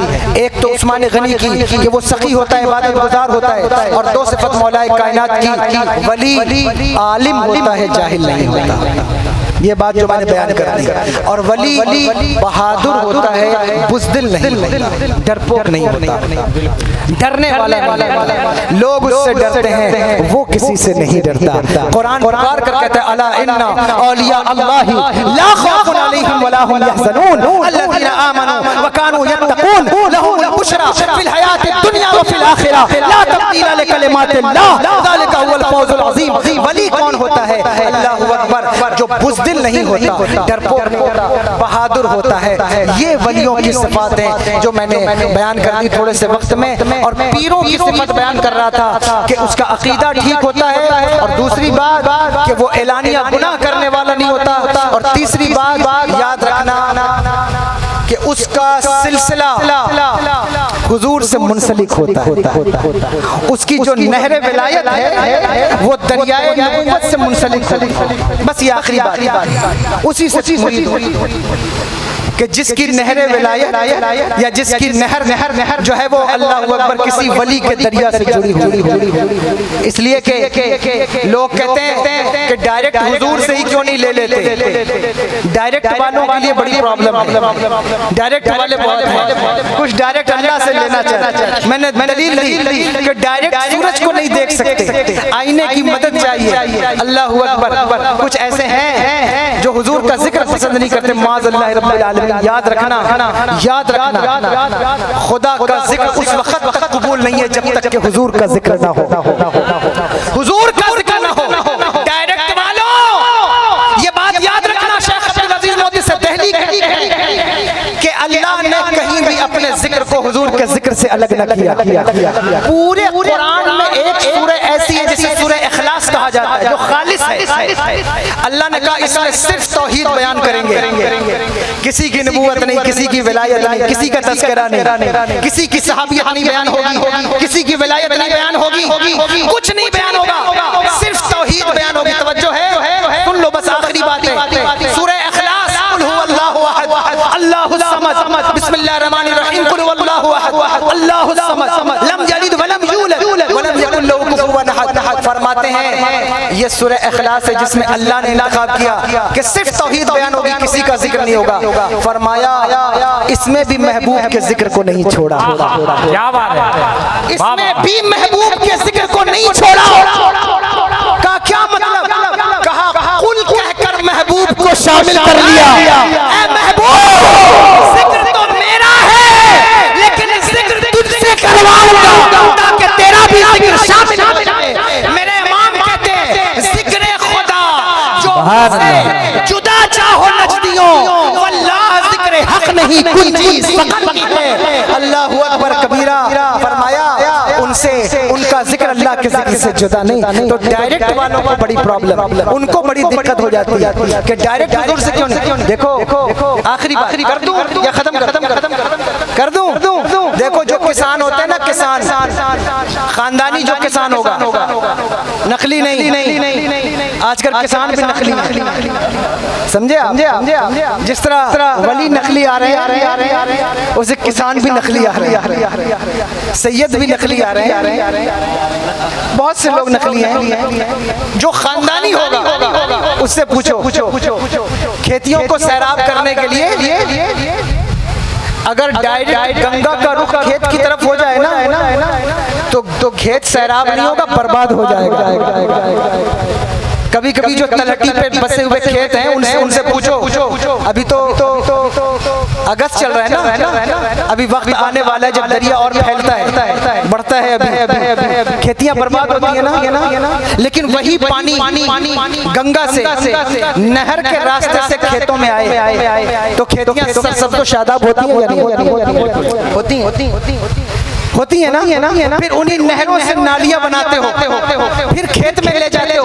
S2: ایک تو عثمان غنی کی کہ وہ سخی ہوتا ہے، عبادت گزار ہوتا ہے، اور دو صفت مولا کائنات کی ولی عالم ہوتا ہے، جاہل نہیں ہوتا. یہ بات جو میں نے بیان کر دی. اور ولی بہادر ہوتا ہے، بزدل نہیں ہوتا، ڈرپوک نہیں ہوتا، ڈرنے والا نہیں. لوگ اس سے ڈرتے ہیں، وہ کسی سے نہیں ڈرتا. قرآن پکار کر کہتا ہے الا ان اولیاء اللہ لا خوف علیہم ولا هم يحزنون الذین آمنوا وكانوا يتقون لهم البشرى في الحیاة الدنیا وفي الآخرة لا تبدیل لکلمات اللہ ذلك هو الفوز العظیم. ولی کون ہوتا ہے؟ اللہ اکبر. جو بزدل نہیں ہوتا، ڈرپوک ہوتا، بہادر ہوتا ہے. یہ ولیوں کی صفات ہیں جو میں نے بیان کر دی تھوڑے سے وقت میں. اور پیروں کی صفت بیان کر رہا تھا کہ اس کا عقیدہ ٹھیک ہوتا ہے، اور دوسری بات کہ وہ اعلانیہ گناہ کرنے والا نہیں ہوتا، اور تیسری بات یاد رکھنا کہ اس کا سلسلہ حضور سے منسلک ہوتا ہے. اس کی جو نہر ولایت ہے وہ دریائے نبوت سے منسلک ہوتی ہے. بس یہ آخری بات اسی سے مرید ہوتی کہ جس کی نہر ولایت یا جس کی نہر جو ہے وہ اللہ اکبر کسی ولی کے دریا سے جڑی ہوئی. اس لیے کہ لوگ کہتے ہیں کہ ڈائریکٹ حضور سے ہی کیوں نہیں لے لیتے. ڈائریکٹ والوں کے لیے بڑی پرابلم ہے. ڈائریکٹ والے بہت ہیں، کچھ ڈائریکٹ اللہ سے لینا چاہتے ہیں. میں نے دلیل دی کہ ڈائریکٹ سورج کو نہیں دیکھ سکتے، آئینے کی مدد چاہیے. اللہ اکبر. کچھ ایسے ہیں جو حضور کا ذکر پسند نہیں کرتے، معاذ اللہ رب العالمین. یاد رکھنا خدا کا ذکر اس وقت قبول نہیں ہے جب تک کہ حضور کا ذکر نہ ہو. حضور کا ذکر نہ ہو. ڈائریکٹ والوں یہ بات یاد رکھنا. شیخ عبدالعزیز مودی سے دہلی کہ اللہ نے کہیں بھی اپنے ذکر کو حضور کے ذکر سے الگ نہ کیا. پورے قرآن میں ایک سورہ ایسی ہے جسے سورہ اخلاص کہا جاتا ہے جو خالص ہے. اللہ نے کہا اس میں صرف توحید بیان کریں گے، کسی کی نبوت نہیں، کسی کی ولایت نہیں، کسی کا تذکرہ نہیں، کسی کی صحابیت نہیں بیان ہوگی، کسی کی ولایت نہیں بیان ہوگی، کچھ نہیں بیان ہوگا، صرف توحید بیان ہوگی. توجہ ہے، سن لو بس آخری بات ہے. سورہ اخلاص قل هو اللہ احد اللہ الصمد بسم اللہ الرحمن الرحیم قل هو اللہ احد اللہ الصمد لم یلد ولم یولد ولم یکن له کفوا احد. فرماتے ہیں یہ سورہ اخلاص ہے جس میں اللہ نے انتخاب کیا کہ صرف توحید بیان ہوگی، کسی کا ذکر نہیں ہوگا. فرمایا اس میں بھی محبوب کے ذکر کو نہیں چھوڑا.
S5: کیا بات ہے.
S2: اس میں بھی محبوب کے ذکر کو نہیں چھوڑا. کا کیا مطلب؟ کہا قل کہہ کر محبوب کو شامل کر لیا. اے محبوب ذکر تو میرا ہے لیکن ذکر تجھ سے کرواؤں گا تاکہ تیرا بھی ذکر شامل ہو جائے. میرے امام کہتے ہیں ذکر خدا جو سے جدا چاہو نجدیوں واللہ ذکر حق نہیں کوئی چیز فقط کی ہے. اللہ اکبر کبیرہ. فرمایا ان کا ذکر اللہ کے ذکر سے جدا نہیں. تو ڈائریکٹ والوں کو بڑی پرابلم، ان کو بڑی دقت ہو جاتی ہے کہ ڈائریکٹ حضور سے کیوں نہیں. دیکھو آخری بات کر دوں یا کر دوں. دیکھو جو کسان ہوتے ہیں نا، کسان خاندانی جو کسان ہوگا، نقلی نہیں. آج کل کسان بھی نقلی ہیں، سمجھے آپ؟ جس طرح ولی نقلی آ رہے ہیں اسے کسان بھی نقلی آ رہے ہیں، سید بھی نقلی آ رہے ہیں، بہت سے لوگ نقلی ہیں. جو خاندانی ہوگا اس سے پوچھو کھیتیوں کو سیراب کرنے کے لیے اگر ڈائریکٹ گنگا کا رخ کھیت کی طرف ہو جائے نا تو کھیت سیراب نہیں ہوگا، برباد ہو جائے گا۔ کبھی کبھی جو تلہٹی پہ بسے ہوئے کھیت ہیں ان سے پوچھو، ابھی تو اگست چل رہا ہے نا، ابھی وقت آنے والا ہے جب دریا اور پھیلتا ہے، بڑھتا ہے، ابھی کھیتیاں برباد ہوتی ہیں نا، لیکن وہی پانی گنگا سے نہر کے راستے سے کھیتوں میں آئے تو کھیتیاں سب تو شاداب ہوتی ہیں یا نہیں ہوتی ہیں نا؟ پھر انہی نہروں سے نالیاں بناتے ہو، پھر کھیت میں لے جاتے ہو۔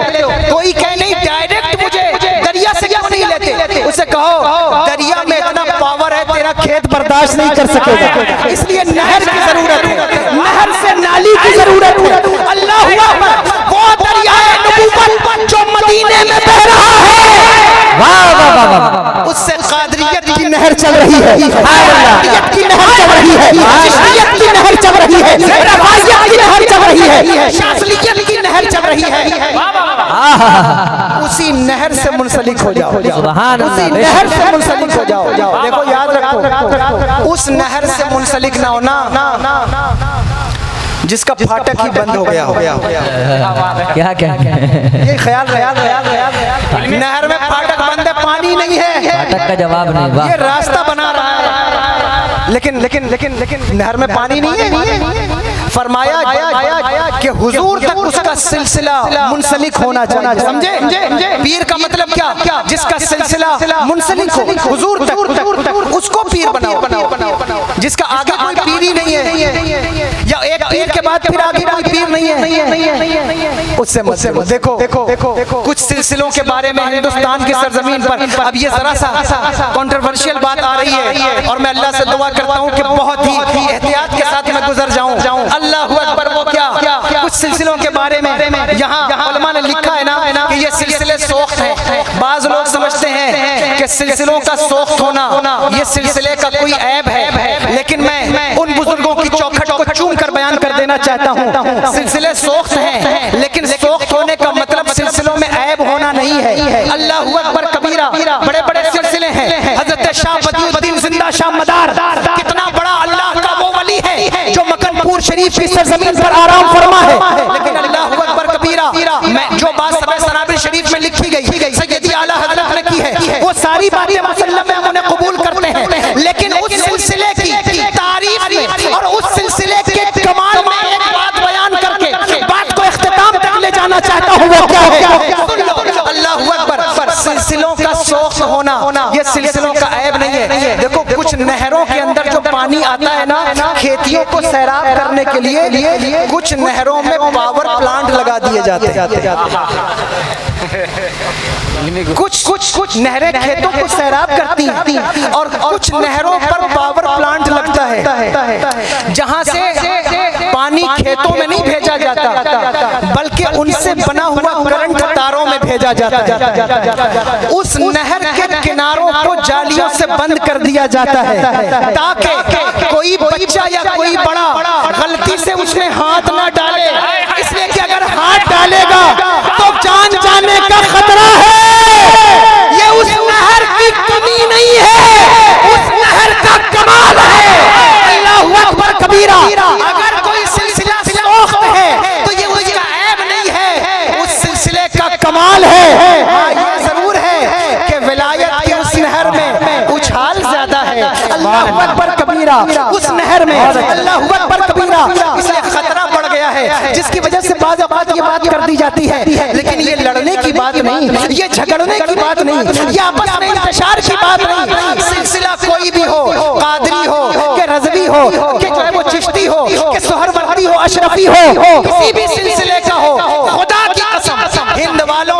S2: کوئی کہے نہیں ڈائریکٹ مجھے دریا سے کیوں نہیں لیتے؟ اسے کہو دریا میں اتنا پاور ہے تیرا کھیت برداشت نہیں کر سکے گا، اس لیے نہر کی ضرورت ہے، نہر سے نالی کی ضرورت ہے۔ اللہ اکبر، وہ دریائے نبوت جو مدینے میں بہ رہا ہے،
S4: واہ واہ واہ واہ،
S2: اس سے قادریت کی نہر چل رہی ہے،
S4: قادریت کی نہر چل رہی ہے،
S2: چشتیت کی نہر چل رہی ہے، رفاعیت کی نہر چل رہی ہے، شاذلیت کی نہر چل رہی ہے۔ اسی نہر سے منسلک ہو جاؤ، اسی نہر سے منسلک ہو جاؤ۔ دیکھو یاد رکھو، اس نہر سے منسلک نہ ہونا جس کا پھاٹک ہی بند ہو گیا ہو،
S4: کیا
S2: یہ خیال نہر میں پھاٹک بند ہے، پانی نہیں ہے،
S4: پھاٹک کا جواب نہیں،
S2: یہ راستہ بنا رہا ہے، لیکن نہر میں پانی نہیں ہے۔ فرمایا کہ حضور تک اس کا سلسلہ منسلک ہونا چاہیے، سمجھے؟ پیر کا مطلب کیا؟ جس کا سلسلہ منسلک ہو حضور تک، اس کو پیر بناؤ۔ جس کا آگے کوئی پیر ہی نہیں ہے، یا ایک پیر کے بعد پھر آگے کوئی پیر نہیں ہے، اس سے مت دیکھو۔ کچھ سلسلوں کے بارے میں ہندوستان کی سرزمین پر اب یہ ذرا سا کنٹروورشل بات آ رہی ہے، اور میں اللہ سے دعا کرتا ہوں کہ بہت ہی احتیاط کے ساتھ میں گزر جاؤں۔ اللہ اکبر، وہ کیا کچھ سلسلوں کے بارے میں یہاں علماء نے لکھا ہے نا کہ یہ سلسلے سوخت ہیں۔ بعض لوگ سمجھتے ہیں کہ سلسلوں کا سوخت ہونا یہ سلسلے کا کوئی عیب ہے، لیکن میں ان بزرگوں کی چوکھٹ کو چوم کر بیان کر دینا چاہتا ہوں، سلسلے سوخت ہیں، لیکن سوخت ہونے کا مطلب سلسلوں میں عیب ہونا نہیں ہے۔ اللہ اکبر کبیرہ، بڑے بڑے سلسلے ہیں، حضرت شاہ بدیع الدین زندہ شاہ مدار کتنا بڑا اللہ کا وہ ولی ہے جو مکن پور شریف کی سرزمین پر آرام فرما ہے، لیکن اللہ اکبر کبیرہ جو بات سبع سنابل شریف میں لکھی گئی سیدی اعلیٰ حضرت نے کی ہے، وہ ساری باتیں مسلم میں ہم انہیں قبول کرتے ہیں، لیکن اس سلسلے کی تعریف میں اور اس سلسلے کے کمال میں ایک بات بیان کر کے بات کو اختتام تک لے جانا چاہتا ہوں، وہ کیا ہے؟ اللہ اکبر، سلسلوں کا سوخت ہونا یہ سلسلوں کا عیب نہیں ہے۔ دیکھو کچھ نہروں کے اندر جو پانی آتا ہے نا، کھیتیوں کو سیراب کرنے کے لیے کچھ نہروں میں پاور پلانٹ لگا دیے جاتے ہیں، کچھ نہریں کھیتوں کو سیراب کرتی ہیں، اور کچھ نہروں پر پاور پلانٹ لگتا ہے جہاں سے پانی کھیتوں میں نہیں بھیجا جاتا بلکہ ان سے بنا ہوا کرنٹ تاروں میں بھیجا جاتا ہے۔ اس نہر کے کناروں کو جالیوں سے بند کر دیا جاتا ہے تاکہ کوئی بچہ یا کوئی بڑا غلطی سے اس میں ہاتھ نہ ڈالے، اس لیے کہ اگر ہاتھ ڈالے گا تو جان جانے کا خطرہ ہے۔ یہ اس نہر کی کمی نہیں ہے، اس نہر کا کمال ہے۔ اللہ اکبر کبیرہ، اگر کوئی سلسلہ سوخت ہے تو یہ اس کا عیب نہیں ہے، اس سلسلے کا کمال ہے۔ یہ ضرور ہے کہ ولایت کی اس نہر میں اچھال زیادہ ہے، اللہ اکبر کبیرہ، اس نہر میں اللہ اکبر کبیرہ، اس لیے خطرہ بڑھ گیا ہے، جس کی وجہ سے بعض اوقات یہ بات کر دی جاتی ہے، لیکن یہ لڑنے کی بات نہیں، یہ جھگڑنے کی بات نہیں، یہ آپس میں انتشار کی بات نہیں۔ سلسلہ کوئی بھی ہو، قادری ہو کہ رضوی ہو کہ چاہے وہ چشتی ہو کہ سہروردی ہو، اشرفی ہو، کسی بھی سلسلے کا ہو، خدا کی قسم ہند والوں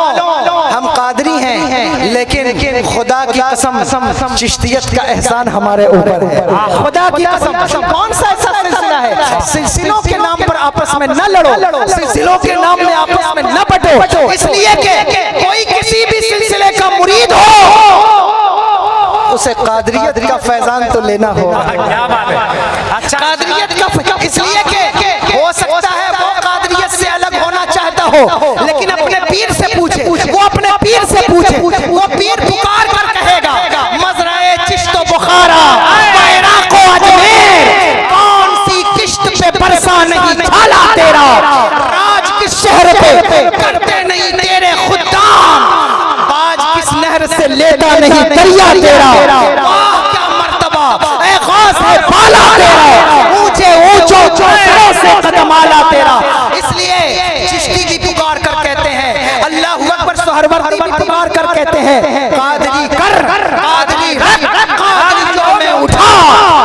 S2: ہم قادری ہیں، لیکن خدا کی قسم چشتیت کا احسان ہمارے اوپر ہے۔ خدا کی قسم کون سا ایسا سلسلہ ہے؟ سلسلوں کے نام پر آپس میں نہ لڑو، سلسلوں کے نام میں آپس میں نہ بٹو، اس لیے کہ کوئی کسی بھی سلسلے کا مرید ہو اسے قادریت کا فیضان تو لینا ہوگا۔ قادریت کا، اس لیے کہ ہو سکتا ہے وہ قادریت سے الگ ہونا چاہتا ہو، لیکن اپنے پیر سے پوچھے، وہ اپنے پیر سے پوچھے
S1: سے لیتا نہیں دریا تیرا،
S2: واہ کیا مرتبہ،
S1: اے غوث ہے بالا تیرا، اونچے اونچوں چوتروں سے قدم آلا تیرا۔
S2: اس لیے چشتی بھی پکار کر کہتے ہیں اللہ اکبر، سہروردی بھی پکار کر کہتے ہیں قادری کر، قادری رکھ، قادری جو میں اٹھا،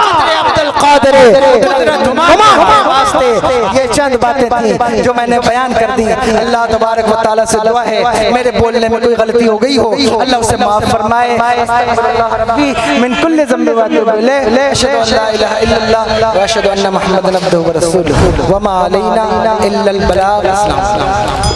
S2: قدر عبد القادر قدرت ہما واسطے۔
S1: یہ چند باتیں تھیں جو میں نے بیان کر دی۔ اللہ تبارک و تعالیٰ سے دعا ہے میرے بولنے میں کوئی غلطی ہو گئی ہو اللہ اسے معاف فرمائے۔ من کل ذنب واتوب الیہ، اشہد ان لا الہ الا اللہ واشہد ان محمدا عبدہ ورسولہ وما علینا الا البلاغ۔ السلام علیکم۔